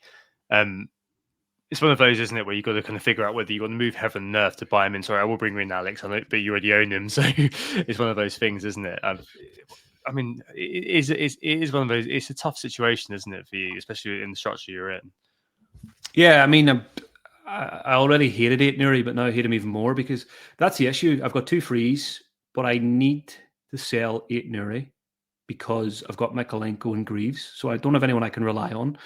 It's one of those, isn't it, where you've got to kind of figure out whether you want to move heaven and earth to buy him in. Sorry, I will bring you in Alex, I know, but you already own him, so it's one of those things, isn't it? I mean, it is one of those. It's a tough situation, isn't it, for you, especially in the structure you're in? Yeah, I mean, I already hated 8 Nuri, but now I hate him even more because that's the issue. I've got 2 frees, but I need to sell 8 Nuri because I've got Mikalenko and Greaves, so I don't have anyone I can rely on.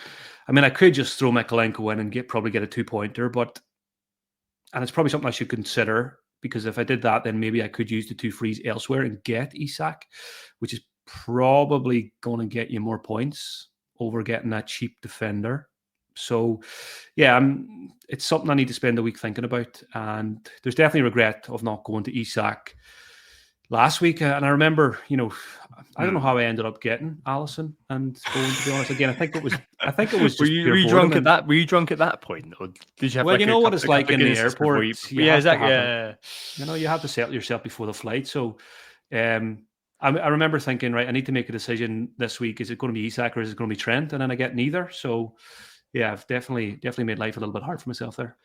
I mean, I could just throw Mikalenko in and probably get a 2-pointer, and it's probably something I should consider, because if I did that, then maybe I could use the 2 frees elsewhere and get Isak, which is probably going to get you more points over getting that cheap defender. So, yeah, it's something I need to spend a week thinking about. And there's definitely regret of not going to Isak last week. And I remember, I don't know how I ended up getting Allison and going, to be honest. Again, I think it was just were you drunk at that? Were you drunk at that point, or did you have? Well, you know what it's like in the airport. Yeah, exactly. You have to settle yourself before the flight. So, I remember thinking, right, I need to make a decision this week. Is it going to be Isak or is it going to be Trent? And then I get neither. So, yeah, I've definitely made life a little bit hard for myself there.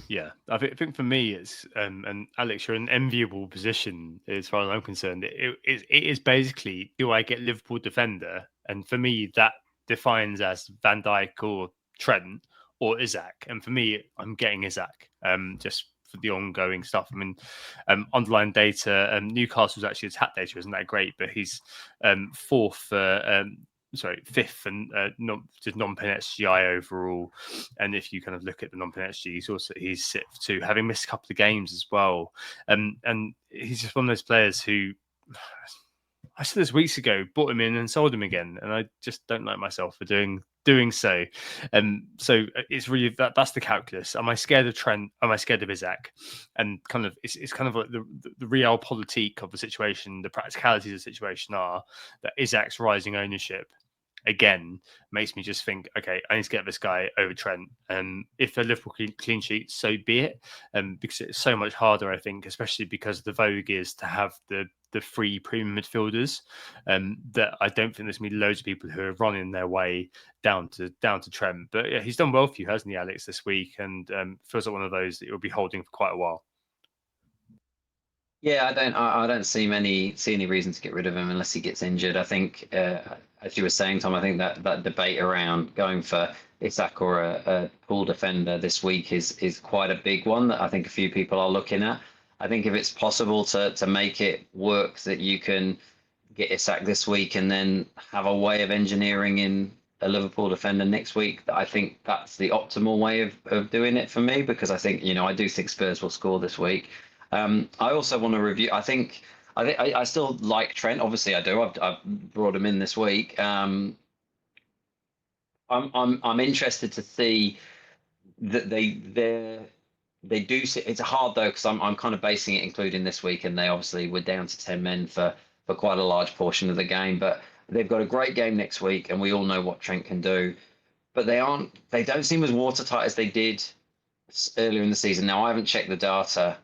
Yeah, I think for me, it's and Alex, you're in an enviable position as far as I'm concerned. It is basically, do I get Liverpool defender? And for me, that defines as Van Dijk or Trent or Isak. And for me, I'm getting Isak. Just for the ongoing stuff. I mean, underlying data, Newcastle's actually his hat data isn't that great, but he's fifth and non-pen XGI overall. And if you kind of look at the non-pen XG, he's sixth too, having missed a couple of games as well. And he's just one of those players who, I said this weeks ago, bought him in and sold him again, and I just don't like myself for doing so. So it's really that's the calculus. Am I scared of Trent? Am I scared of Isak? And kind of it's kind of like the realpolitik of the situation, the practicalities of the situation are that Isak's rising ownership again makes me just think, okay, I need to get this guy over Trent. And if a Liverpool clean sheet, so be it. Because it's so much harder, I think, especially because the vogue is to have the free premium midfielders. That I don't think there's going to be loads of people who are running their way down to Trent. But yeah, he's done well for you, hasn't he, Alex, this week? And feels like one of those that you'll be holding for quite a while. Yeah, I don't see any reason to get rid of him unless he gets injured. I think, as you were saying, Tom, I think that debate around going for Isak or a pool defender this week is quite a big one that I think a few people are looking at. I think if it's possible to make it work that you can get Isak this week and then have a way of engineering in a Liverpool defender next week, I think that's the optimal way of doing it for me, because I think, I do think Spurs will score this week. I also want to review. I think I still like Trent. Obviously, I do. I've brought him in this week. I'm interested to see that they do. It's hard though, because I'm kind of basing it including this week, and they obviously were down to 10 men for quite a large portion of the game. But they've got a great game next week, and we all know what Trent can do. But they don't seem as watertight as they did earlier in the season. Now I haven't checked the data.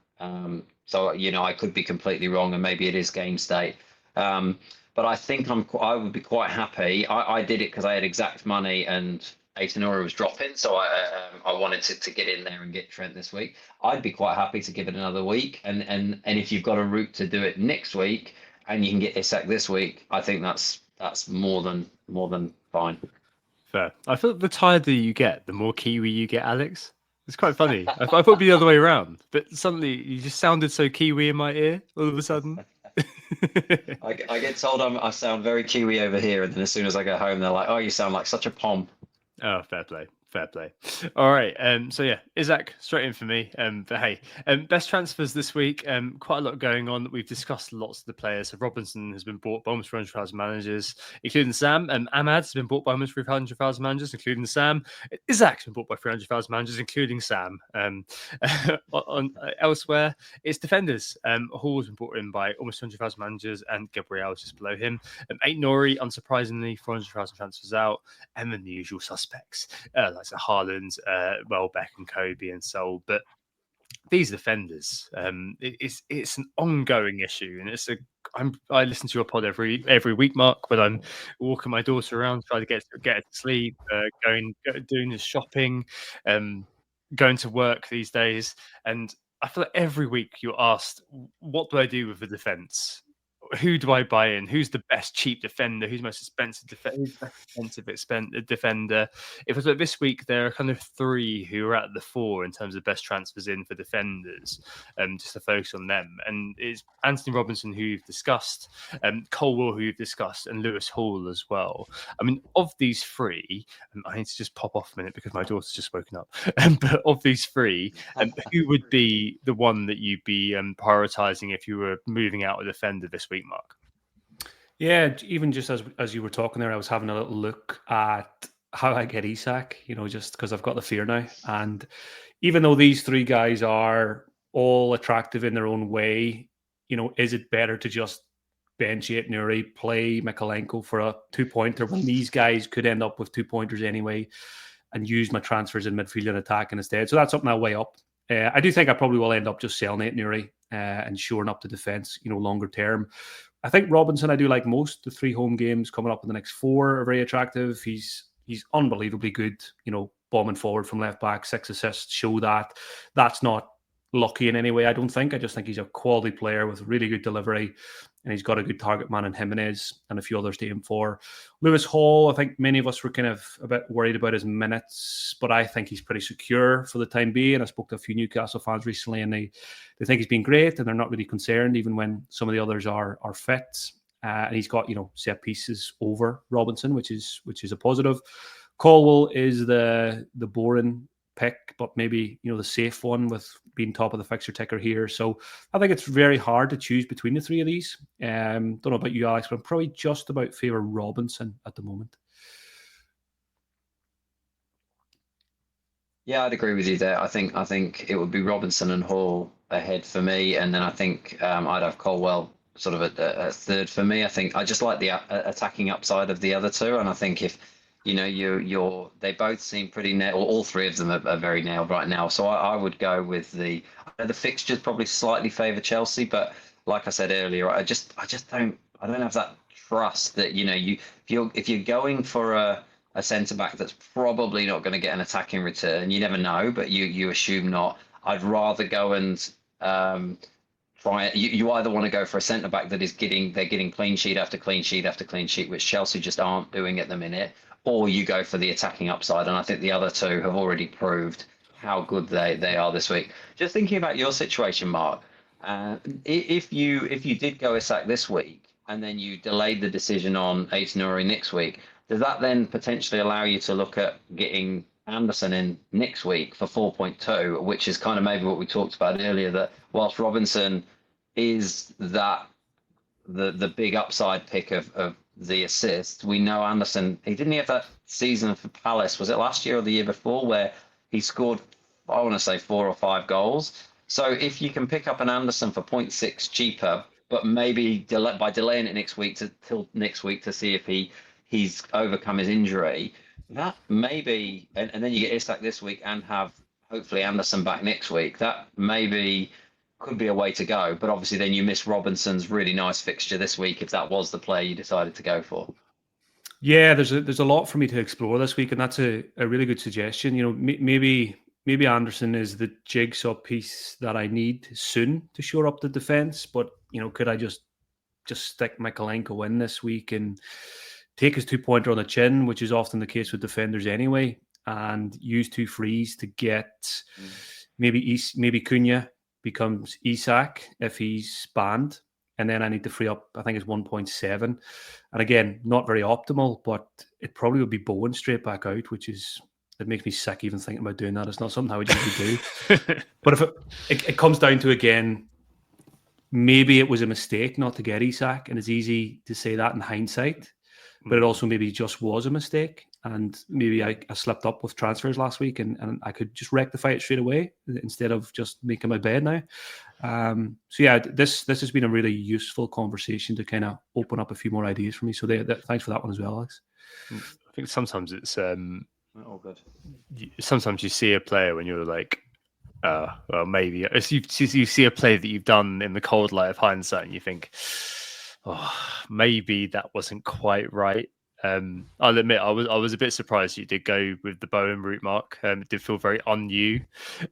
So, I could be completely wrong, and maybe it is game state. But I think I would be quite happy. I did it because I had exact money and Aitanora was dropping. So I wanted to get in there and get Trent this week. I'd be quite happy to give it another week. And if you've got a route to do it next week and you can get Isak this week, I think that's more than fine. Fair. I feel the tireder you get, the more Kiwi you get, Alex. It's quite funny. I thought it'd be the other way around, but suddenly you just sounded so Kiwi in my ear all of a sudden. I get told I sound very Kiwi over here, and then as soon as I go home, they're like, "Oh, you sound like such a pom." Oh, fair play. All right. So yeah, Isak straight in for me. But hey, best transfers this week. Quite a lot going on. We've discussed lots of the players. So Robinson has been bought by almost 300,000 managers, including Sam. Ahmad's been bought by almost 300,000 managers, including Sam. Isak's been bought by 300,000 managers, including Sam. Elsewhere, it's defenders. Hall's been bought in by almost 200,000 managers, and Gabriel just below him. Ain't Nori, unsurprisingly, 400,000 transfers out, and then the usual suspects. Like like Haaland, Welbeck, and Kobe and Sol, but these defenders, it's an ongoing issue, and I listen to your pod every week, Mark, when I'm walking my daughter around, trying to get her to sleep, doing the shopping, going to work these days, and I feel like every week you're asked, what do I do with the defense? Who do I buy in? Who's the best cheap defender? Who's the most expensive defender? If I look this week, there are kind of three who are at the fore in terms of best transfers in for defenders, just to focus on them. And it's Anthony Robinson, who you've discussed, Colwell, who you've discussed, and Lewis Hall as well. I mean, of these three, I need to just pop off a minute because my daughter's just woken up. But of these three, who would be the one that you'd be prioritising if you were moving out a defender this week, Mark? Yeah, even just as you were talking there, I was having a little look at how I get Isak, just because I've got the fear now. And even though these three guys are all attractive in their own way, is it better to just bench Nuri, play Mykolenko for a 2-pointer when these guys could end up with 2-pointers anyway, and use my transfers in midfield and attack instead? So that's something I'll weigh up. I do think I probably will end up just selling Nuri and shoring up the defence, longer term. I think Robinson I do like most. The 3 home games coming up in the next 4 are very attractive. He's unbelievably good, bombing forward from left back, 6 assists show that. That's not lucky in any way, I don't think. I just think he's a quality player with really good delivery, and he's got a good target man in Jimenez and a few others to aim for. Lewis Hall, I think many of us were kind of a bit worried about his minutes, but I think he's pretty secure for the time being. I spoke to a few Newcastle fans recently, and they think he's been great, and they're not really concerned even when some of the others are fit. And he's got, set pieces over Robinson, which is a positive. Colwell is the boring pick, but maybe the safe one with being top of the fixture ticker here. So I think it's very hard to choose between the 3 of these. Don't know about you, Alex, but I'm probably just about favour Robinson at the moment. Yeah, I'd agree with you there. I think it would be Robinson and Hall ahead for me, and then I think I'd have Colwell sort of a third for me. I think I just like the attacking upside of the other two, and I think if they both seem pretty nailed. All 3 of them are very nailed right now. So I would go with the fixtures probably slightly favour Chelsea, but like I said earlier, I don't have that trust that if you're going for a centre back that's probably not going to get an attacking return, you never know, but you assume not. I'd rather go and try it. You either want to go for a centre back that they're getting clean sheet after clean sheet after clean sheet, which Chelsea just aren't doing at the minute, or you go for the attacking upside. And I think the other 2 have already proved how good they are this week. Just thinking about your situation, Mark, if you did go Isak this week and then you delayed the decision on Aït-Nouri next week, does that then potentially allow you to look at getting Anderson in next week for 4.2, which is kind of maybe what we talked about earlier, that whilst Robinson is that the big upside pick of the assist, we know Anderson, he have that season for Palace, was it last year or the year before, where he scored, I want to say 4 or 5 goals. So if you can pick up an Anderson for 0.6 cheaper, but maybe by delaying it till next week to see if he's overcome his injury, that maybe, and then you get Isak this week and have hopefully Anderson back next week, that maybe could be a way to go. But obviously then you miss Robinson's really nice fixture this week if that was the play you decided to go for. Yeah, there's a lot for me to explore this week, and that's a really good suggestion. Maybe Anderson is the jigsaw piece that I need soon to shore up the defense, but could I just stick Mykolenko in this week and take his 2-pointer on the chin, which is often the case with defenders anyway, and use 2 frees to get maybe Cunha becomes Isak if he's banned, and then I need to free up, I think it's 1.7, and again, not very optimal, but it probably would be Bowen straight back out, it makes me sick even thinking about doing that. It's not something I would usually do. But if it comes down to, again, maybe it was a mistake not to get Isak, and it's easy to say that in hindsight, but it also maybe just was a mistake, and maybe I slipped up with transfers last week, and I could just rectify it straight away instead of just making my bed now. So yeah, this has been a really useful conversation to kind of open up a few more ideas for me. So thanks for that one as well, Alex. I think sometimes it's All good. Sometimes you see a player when you're like, well, maybe you see a play that you've done in the cold light of hindsight, and you think, oh, maybe that wasn't quite right. I'll admit I was a bit surprised you did go with the Bowen route, Mark. It did feel very on you,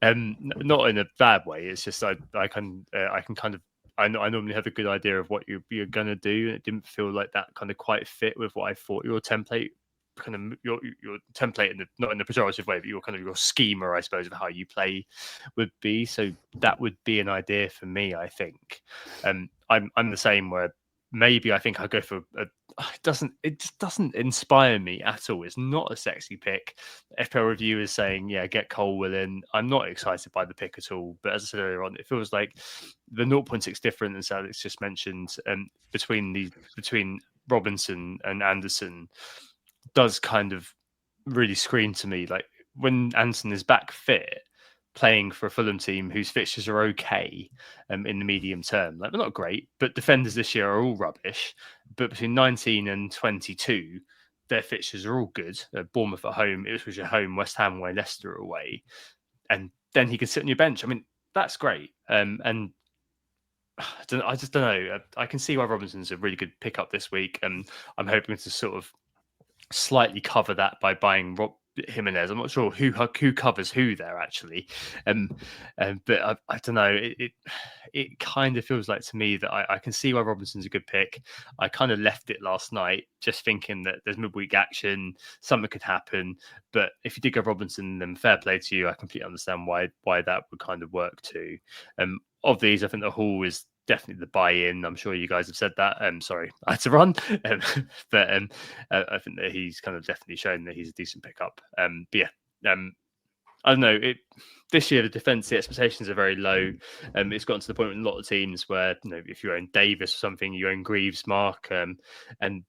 not in a bad way. It's just I can kind of I normally have a good idea of what you're gonna do, and it didn't feel like that kind of quite fit with what I thought your template kind of your template not in the pejorative way, but your kind of your schema, I suppose, of how you play would be. So that would be an idea for me, I think. I'm the same where maybe I think I go for it just doesn't inspire me at all. It's not a sexy pick. FPL review is saying, yeah, get Colwell in. I'm not excited by the pick at all. But as I said earlier on, it feels like the 0.6 difference, as Alex just mentioned, between Robinson and Anderson does kind of really scream to me. Like when Anderson is back fit, playing for a Fulham team whose fixtures are okay in the medium term. Like they're not great, but defenders this year are all rubbish. But between 19 and 22, their fixtures are all good. Bournemouth at home, Ipswich at home, West Ham away, Leicester away. And then he can sit on your bench. I mean, that's great. And I just don't know. I can see why Robinson's a really good pickup this week. And I'm hoping to sort of slightly cover that by buying Jimenez. I'm not sure who covers who there actually, but I don't know. It kind of feels like to me that I can see why Robinson's a good pick. I kind of left it last night just thinking that there's midweek action, something could happen. But if you did go Robinson, then fair play to you. I completely understand why that would kind of work too. Of these, I think the Hall is definitely the buy-in. I'm sure you guys have said that. Sorry, I had to run. But I think that he's kind of definitely shown that he's a decent pickup. But yeah, I don't know. This year, the defence, the expectations are very low. It's gotten to the point with a lot of teams where, if you own Davis or something, you own Greaves, Mark, and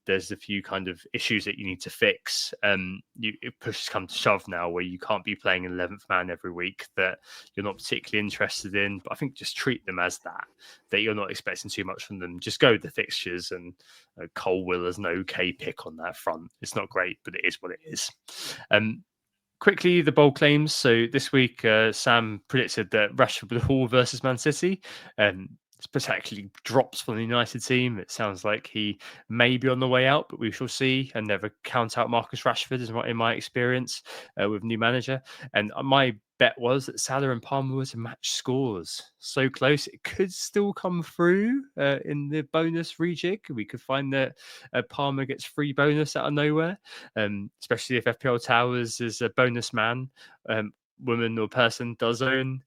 there's a few kind of issues that you need to fix. It pushes come to shove now where you can't be playing an 11th man every week that you're not particularly interested in. But I think just treat them as that you're not expecting too much from them. Just go with the fixtures, and Colwell is an okay pick on that front. It's not great, but it is what it is. Quickly, the bold claims. So this week, Sam predicted that Rashford with Hall versus Man City. Particularly drops from the United team. It sounds like he may be on the way out, but we shall see. And never count out Marcus Rashford, is in my experience with new manager. And my bet was that Salah and Palmer were to match scores. So close, it could still come through in the bonus rejig. We could find that Palmer gets free bonus out of nowhere, especially if FPL Towers is a bonus man. Woman or person does own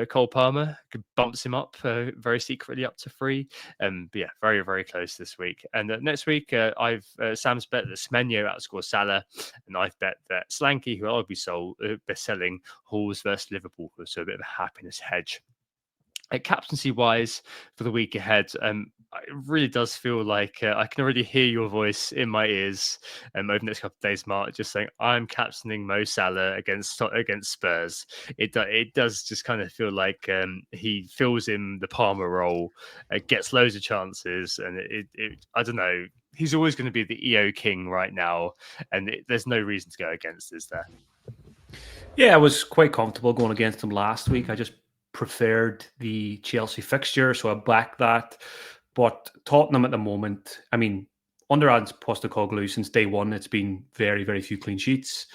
Cole Palmer, bumps him up very secretly up to 3. But yeah, very, very close this week. And next week, I've Sam's bet that Semenyo outscores Salah, and I've bet that Slanky, who I'll be selling Halls versus Liverpool, so a bit of a happiness hedge. Captaincy wise for the week ahead, it really does feel like I can already hear your voice in my ears over the next couple of days, Mark, just saying I'm captaining Mo Salah against Spurs. It does just kind of feel like he fills in the Palmer role, gets loads of chances, and I don't know. He's always going to be the EO king right now, and there's no reason to go against, is there? Yeah, I was quite comfortable going against him last week. I just preferred the Chelsea fixture, so I backed that. But Tottenham at the moment, I mean, under Ange Postecoglou since day one, it's been very, very few clean sheets.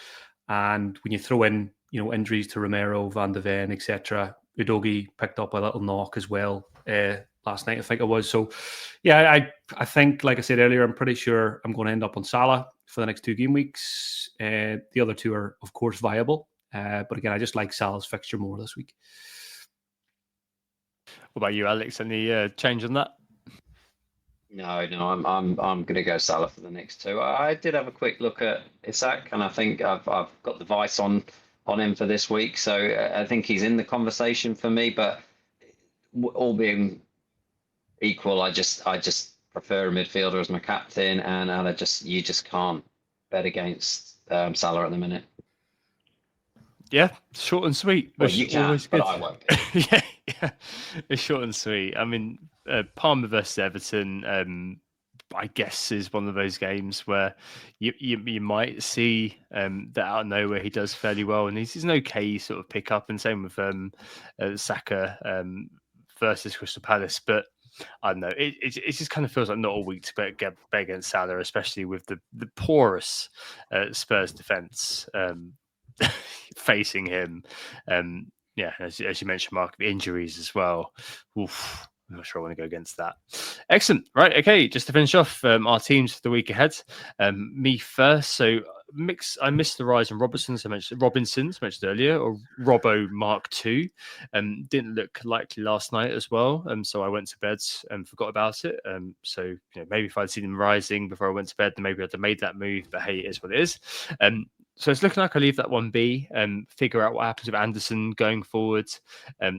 And when you throw in, injuries to Romero, Van de Ven, etc., Udogie picked up a little knock as well last night, I think it was. So, yeah, I think, like I said earlier, I'm pretty sure I'm going to end up on Salah for the next 2 game weeks. The other two are, of course, viable. But again, I just like Salah's fixture more this week. What about you, Alex? Any change on that? No, I'm going to go Salah for the next 2. I did have a quick look at Isak, and I think I've got the vice on him for this week. So I think he's in the conversation for me. But all being equal, I just prefer a midfielder as my captain, and you just can't bet against Salah at the minute. Yeah, short and sweet. Well, you can, but I won't. yeah, it's short and sweet. I mean, Palmer versus Everton, I guess is one of those games where you might see that out of nowhere he does fairly well, and he's an okay sort of pick up, and same with Saka versus Crystal Palace. But I don't know, it just kind of feels like not a week to bet against Salah, especially with the porous Spurs defence facing him. Yeah, as you mentioned, Mark, the injuries as well. Oof. I'm not sure I want to go against that. Excellent. Right. Okay. Just to finish off our teams for the week ahead. Me first. So I missed the rise in Robinsons I mentioned earlier, or Robbo Mark II. Didn't look likely last night as well. So I went to bed and forgot about it. So maybe if I'd seen him rising before I went to bed, then maybe I'd have made that move. But hey, it is what it is. So it's looking like I leave that one be and figure out what happens with Anderson going forward.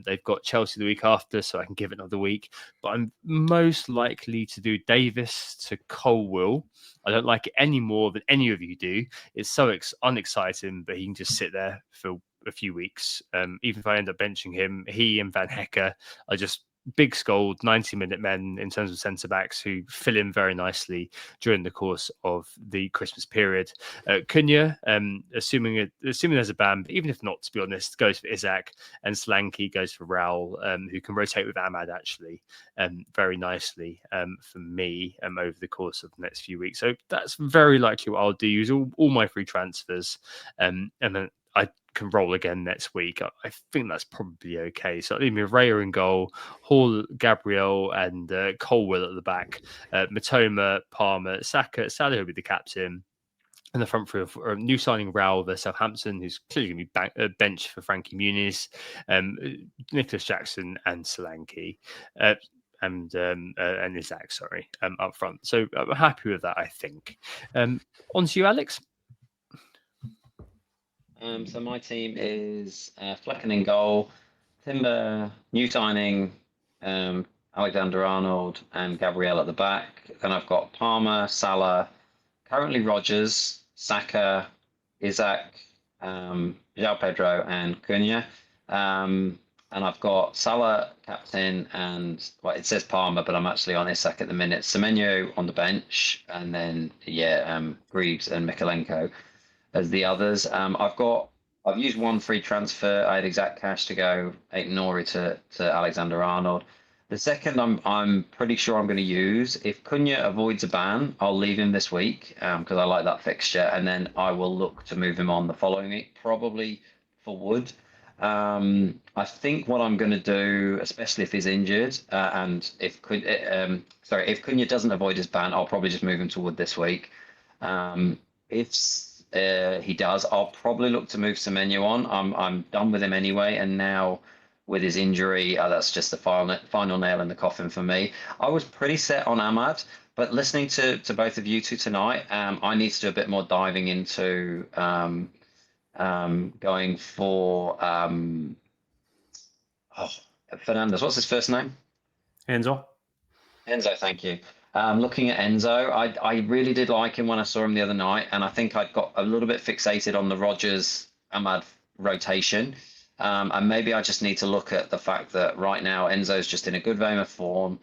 They've got Chelsea the week after, so I can give it another week. But I'm most likely to do Davis to Colwill. I don't like it any more than any of you do. It's so unexciting, but he can just sit there for a few weeks. Even if I end up benching him, he and Van Hecker are just big scold 90-minute men in terms of centre backs who fill in very nicely during the course of the Christmas period. Cunha, assuming there's a ban, but even if not, to be honest, goes for Isaac, and Solanke goes for Raul, who can rotate with Ahmad actually very nicely for me over the course of the next few weeks. So that's very likely what I'll do. Use all my free transfers, and then I can roll again next week. I think that's probably okay. So leave me Raya in goal, Hall, Gabriel, and Colwill at the back. Matoma, Palmer, Saka, Salah will be the captain. And the front three of new signing Raul versus Southampton, who's clearly going to be bench for Frankie Muniz, Nicholas Jackson, and Solanke. And Isaac, up front. So I'm happy with that, I think. On to you, Alex. So my team is Flecken in goal, Timber, new signing, Alexander-Arnold, and Gabriel at the back. Then I've got Palmer, Salah, currently Rodgers, Saka, Isaac, João Pedro, and Cunha. And I've got Salah captain, and it says Palmer, but I'm actually on Isaac at the minute. Semenyo on the bench, and then Greaves and Mikalenko as the others. I've used one free transfer. I had exact cash to go 8 Nori to Alexander-Arnold. The second I'm pretty sure I'm going to use. If Cunha avoids a ban, I'll leave him this week because I like that fixture, and then I will look to move him on the following week, probably for Wood. I think what I'm going to do, especially if he's injured, and if Cunha doesn't avoid his ban, I'll probably just move him to Wood this week. If he does, I'll probably look to move Semenyo on. I'm done with him anyway, and now with his injury, that's just the final nail in the coffin for me. I was pretty set on Ahmad, but listening to both of you two tonight, I need to do a bit more diving into going for Fernandez. What's his first name? Enzo, thank you. Looking at Enzo, I really did like him when I saw him the other night, and I think I'd got a little bit fixated on the Rodgers Ahmad rotation. And maybe I just need to look at the fact that right now Enzo's just in a good vein of form.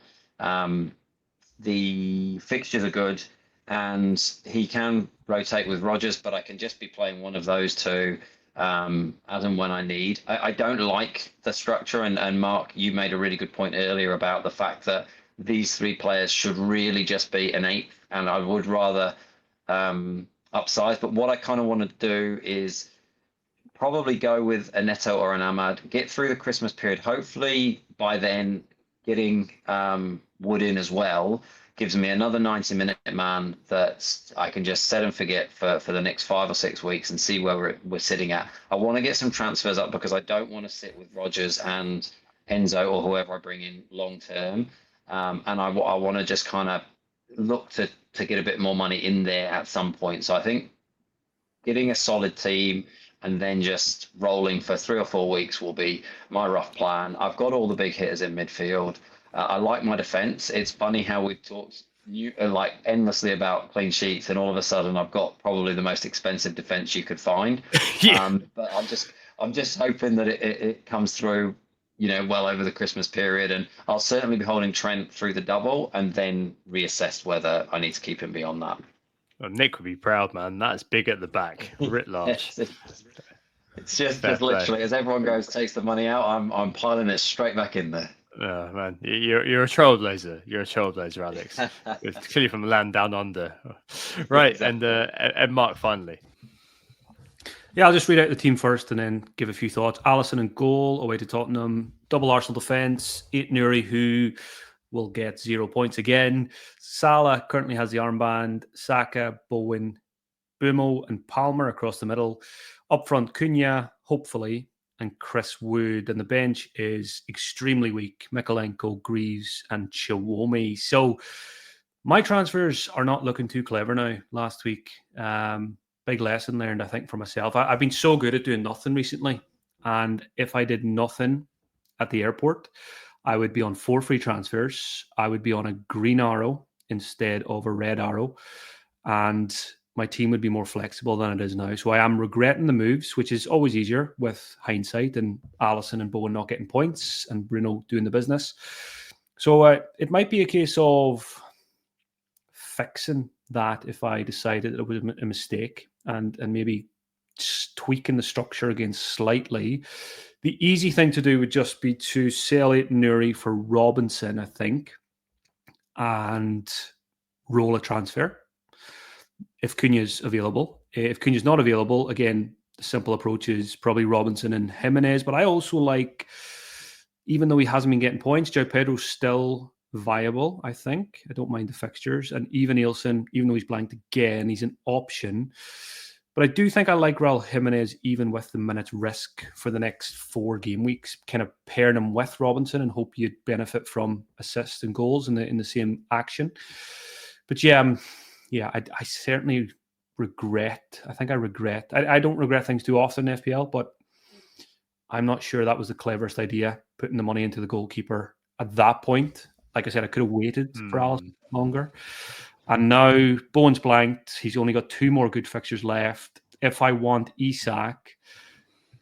The fixtures are good, and he can rotate with Rodgers, but I can just be playing one of those two as and when I need. I don't like the structure, and Mark, you made a really good point earlier about the fact that these 3 players should really just be an 8th, and I would rather upsize. But what I kind of want to do is probably go with a Neto or an Ahmad, get through the Christmas period. Hopefully by then getting Wood in as well gives me another 90-minute man that I can just set and forget for the next 5 or 6 weeks and see where we're sitting at. I want to get some transfers up because I don't want to sit with Rodgers and Enzo or whoever I bring in long term. And I want to just kind of look to get a bit more money in there at some point. So I think getting a solid team and then just rolling for 3 or 4 weeks will be my rough plan. I've got all the big hitters in midfield. I like my defence. It's funny how we've talked endlessly about clean sheets, and all of a sudden I've got probably the most expensive defence you could find. Yeah. But I'm just hoping that it comes through well over the Christmas period, and I'll certainly be holding Trent through the double and then reassess whether I need to keep him beyond that. Well, Nick would be proud, man. That's big at the back, writ large. It's just Fair play. literally as everyone goes takes the money out, I'm piling it straight back in there. Oh, man, you're a trailblazer. You're a trailblazer, Alex. It's clearly from the land down under. Right, Exactly. and Mark, finally. Yeah, I'll just read out the team first and then give a few thoughts. Alisson in goal, away to Tottenham. Double Arsenal defence. Nuri, who will get 0 points again. Salah currently has the armband. Saka, Bowen, Bumo, and Palmer across the middle. Up front, Cunha, hopefully, and Chris Wood. And the bench is extremely weak. Mikolenko, Greaves, and Chiwome. So my transfers are not looking too clever now last week. Big lesson learned, I think, for myself. I've been so good at doing nothing recently. And if I did nothing at the airport, I would be on 4 free transfers. I would be on a green arrow instead of a red arrow. And my team would be more flexible than it is now. So I am regretting the moves, which is always easier with hindsight and Alisson and Bowen not getting points and Bruno doing the business. So it might be a case of fixing that if I decided it was a mistake and maybe just tweaking the structure again slightly. The easy thing to do would just be to sell it Nuri for Robinson, I think, and roll a transfer if Cunha's available. If Cunha's not available, again, the simple approach is probably Robinson and Jimenez. But I also like, even though he hasn't been getting points, João Pedro's still viable, I think. I don't mind the fixtures. And even Nielsen, even though he's blanked again, he's an option. But I do think I like Raul Jimenez even with the minutes risk for the next 4 game weeks, kind of pairing him with Robinson and hope you'd benefit from assists and goals in the same action. But I certainly regret. I think I regret. I don't regret things too often in FPL, but I'm not sure that was the cleverest idea, putting the money into the goalkeeper at that point. Like I said, I could have waited for Alice longer. And now Bowen's blanked. He's only got 2 more good fixtures left. If I want Isak,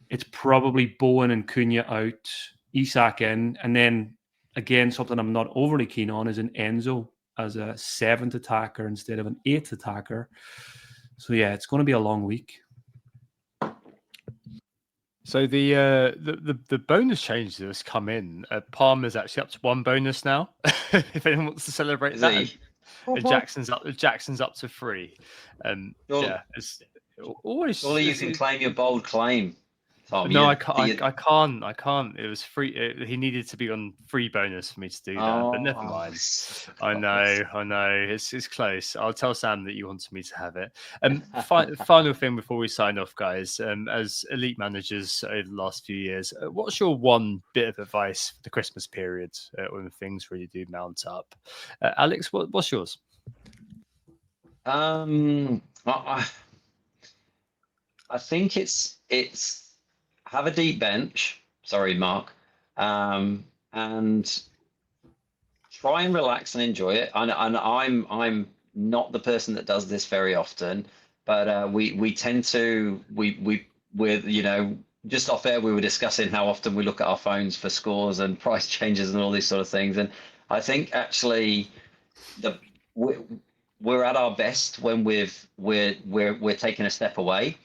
it's probably Bowen and Cunha out, Isak in. And then, again, something I'm not overly keen on is an Enzo as a 7th attacker instead of an 8th attacker. So, yeah, it's going to be a long week. So the bonus change that has come in, Palmer's actually up to 1 bonus now. If anyone wants to celebrate Is that, he? and Jackson's up to 3. Sure. Yeah, it's always. Surely you can claim your bold claim, Tom. No, I can't. It was free. He needed to be on free bonus for me to do that, but never mind. I know. It's close. I'll tell Sam that you wanted me to have it. Final thing before we sign off, guys. As elite managers over the last few years, what's your one bit of advice for the Christmas period when things really do mount up? Alex, what's yours? I think it's have a deep bench. Sorry, Mark, and try and relax and enjoy it. And I'm not the person that does this very often, but we tend to we're just off air we were discussing how often we look at our phones for scores and price changes and all these sort of things. And I think actually we're at our best when we're taking a step away.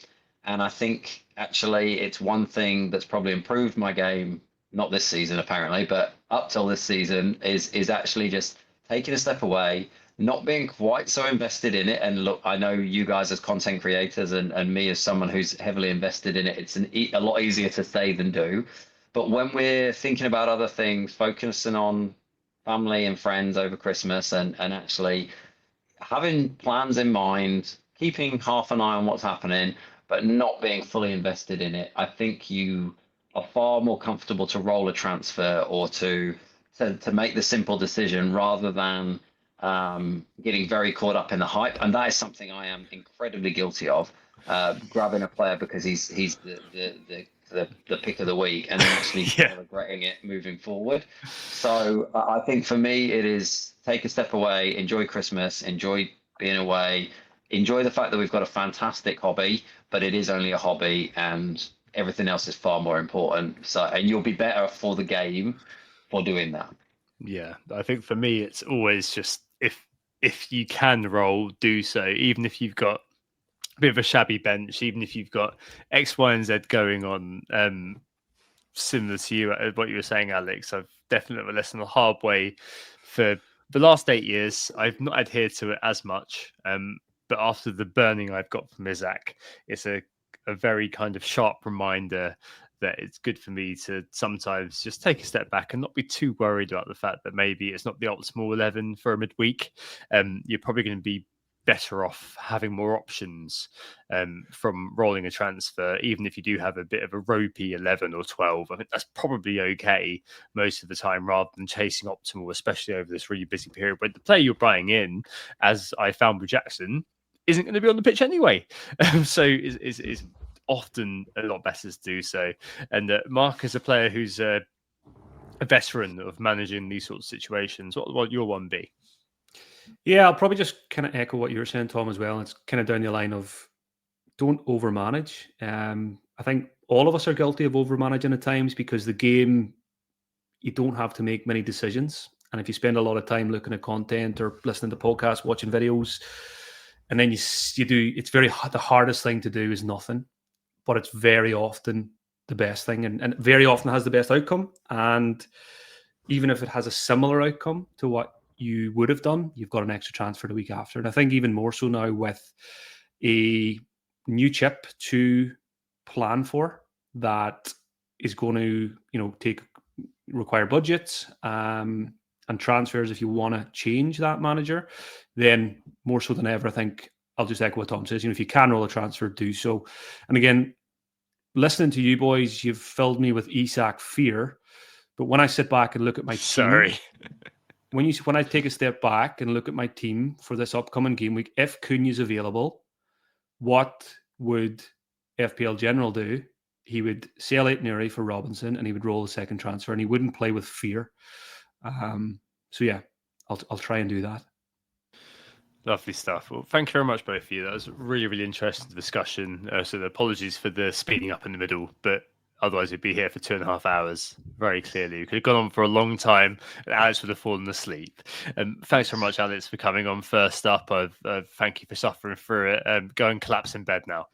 And I think actually it's one thing that's probably improved my game, not this season apparently, but up till this season is actually just taking a step away, not being quite so invested in it. And look, I know you guys as content creators and me as someone who's heavily invested in it, it's a lot easier to say than do. But when we're thinking about other things, focusing on family and friends over Christmas and actually having plans in mind, keeping half an eye on what's happening, but not being fully invested in it, I think you are far more comfortable to roll a transfer or to make the simple decision rather than getting very caught up in the hype. And that is something I am incredibly guilty of, grabbing a player because he's the pick of the week and actually regretting it moving forward. So I think for me, it is take a step away, enjoy Christmas, enjoy being away, enjoy the fact that we've got a fantastic hobby, but it is only a hobby, and everything else is far more important. So, and you'll be better for the game for doing that. Yeah, I think for me, it's always just if you can roll, do so. Even if you've got a bit of a shabby bench, even if you've got X, Y, and Z going on. Similar to you, what you were saying, Alex, I've definitely listened the hard way for the last 8 years. I've not adhered to it as much, but after the burning I've got from Isaac, it's a very kind of sharp reminder that it's good for me to sometimes just take a step back and not be too worried about the fact that maybe it's not the optimal 11 for a midweek. You're probably going to be better off having more options from rolling a transfer, even if you do have a bit of a ropey 11 or 12. I think that's probably okay most of the time, rather than chasing optimal, especially over this really busy period where the player you're buying in, as I found with Jackson, isn't going to be on the pitch anyway. So it's often a lot better to do so. And Mark is a player who's a veteran of managing these sorts of situations. What will your one be? Yeah, I'll probably just kind of echo what you were saying, Tom, as well. It's kind of down the line of don't overmanage. I think all of us are guilty of overmanaging at times, because the game, you don't have to make many decisions. And if you spend a lot of time looking at content or listening to podcasts, watching videos, and then you do, it's the hardest thing to do is nothing, but it's very often the best thing, and very often has the best outcome. And even if it has a similar outcome to what you would have done, you've got an extra transfer the week after. And I think even more so now with a new chip to plan for that is going to, require budgets and transfers if you want to change that manager, then more so than ever, I think I'll just echo what Tom says. If you can roll a transfer, do so. And again, listening to you boys, you've filled me with Isak fear. But when I sit back and look at my team, when I take a step back and look at my team for this upcoming game week, if Cunha's available, what would FPL General do? He would sell Nuri for Robinson, and he would roll a second transfer, and he wouldn't play with fear. So yeah, I'll try and do that. Lovely stuff. Well, thank you very much, both of you. That was a really, really interesting discussion. So apologies for the speeding up in the middle, but otherwise we'd be here for 2.5 hours, very clearly. We could have gone on for a long time, and Alex would have fallen asleep. Thanks very much, Alex, for coming on first up. Thank you for suffering through it. Go and collapse in bed now.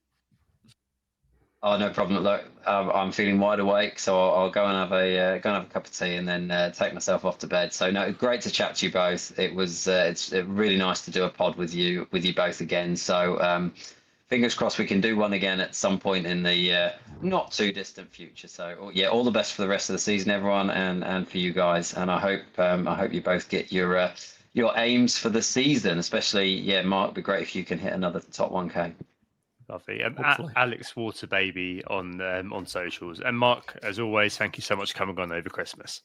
Oh, no problem. Look, I'm feeling wide awake, so I'll go and have a cup of tea and then take myself off to bed. So no, great to chat to you both. It was it's really nice to do a pod with you both again. So fingers crossed we can do one again at some point in the not too distant future. So yeah, all the best for the rest of the season, everyone, and for you guys. And I hope you both get your aims for the season, especially Mark. It'd be great if you can hit another top 1K. Lovely. Alex Waterbaby on socials. And Mark, as always, thank you so much for coming on over Christmas.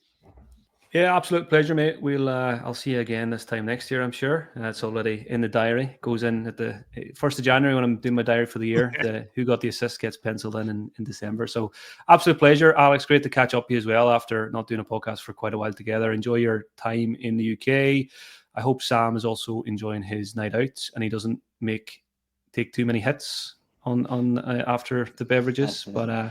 Yeah, absolute pleasure, mate. I'll see you again this time next year, I'm sure. It's already in the diary. Goes in at the 1st of January when I'm doing my diary for the year. The who got the assist gets penciled in December. So absolute pleasure. Alex, great to catch up with you as well after not doing a podcast for quite a while together. Enjoy your time in the UK. I hope Sam is also enjoying his night out and he doesn't take too many hits on after the beverages. But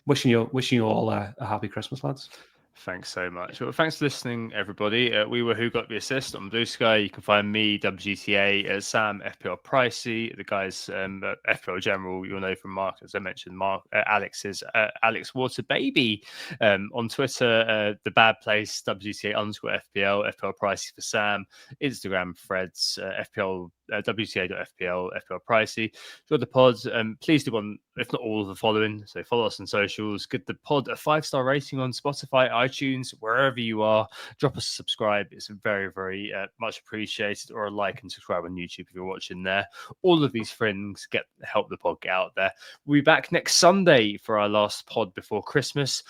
wishing you all a happy Christmas, lads. Thanks so much. Well, thanks for listening, everybody. We were Who Got the Assist on Blue Sky. You can find me, WGTA, Sam, FPL Pricey, the guys FPL General, you'll know from Mark, as I mentioned, Alex is Alex Waterbaby. On Twitter, The Bad Place, WGTA_FPL, FPL Pricey for Sam, Instagram threads, FPL WTA.FPL, FPL Pricey. Enjoy the pods. Please do one, if not all of the following. So follow us on socials, give the pod a 5-star rating on Spotify, iTunes, wherever you are. Drop us a subscribe. It's very, very much appreciated. Or a like and subscribe on YouTube if you're watching there. All of these things help the pod get out there. We'll be back next Sunday for our last pod before Christmas.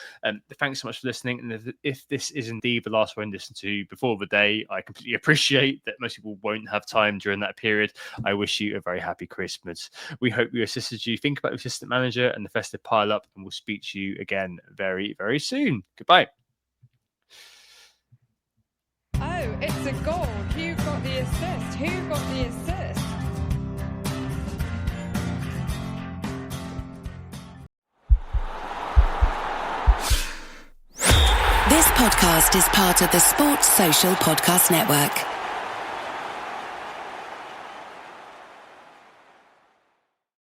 Thanks so much for listening. And if this is indeed the last one to listen to before the day, I completely appreciate that most people won't have time during that period. I wish you a very happy Christmas. We hope we assisted you. Think about the assistant manager and the festive pile up, and we'll speak to you again very, very soon. Goodbye. Oh, it's a goal. Who got the assist? Who got the assist? podcast is part of the Sports Social Podcast Network.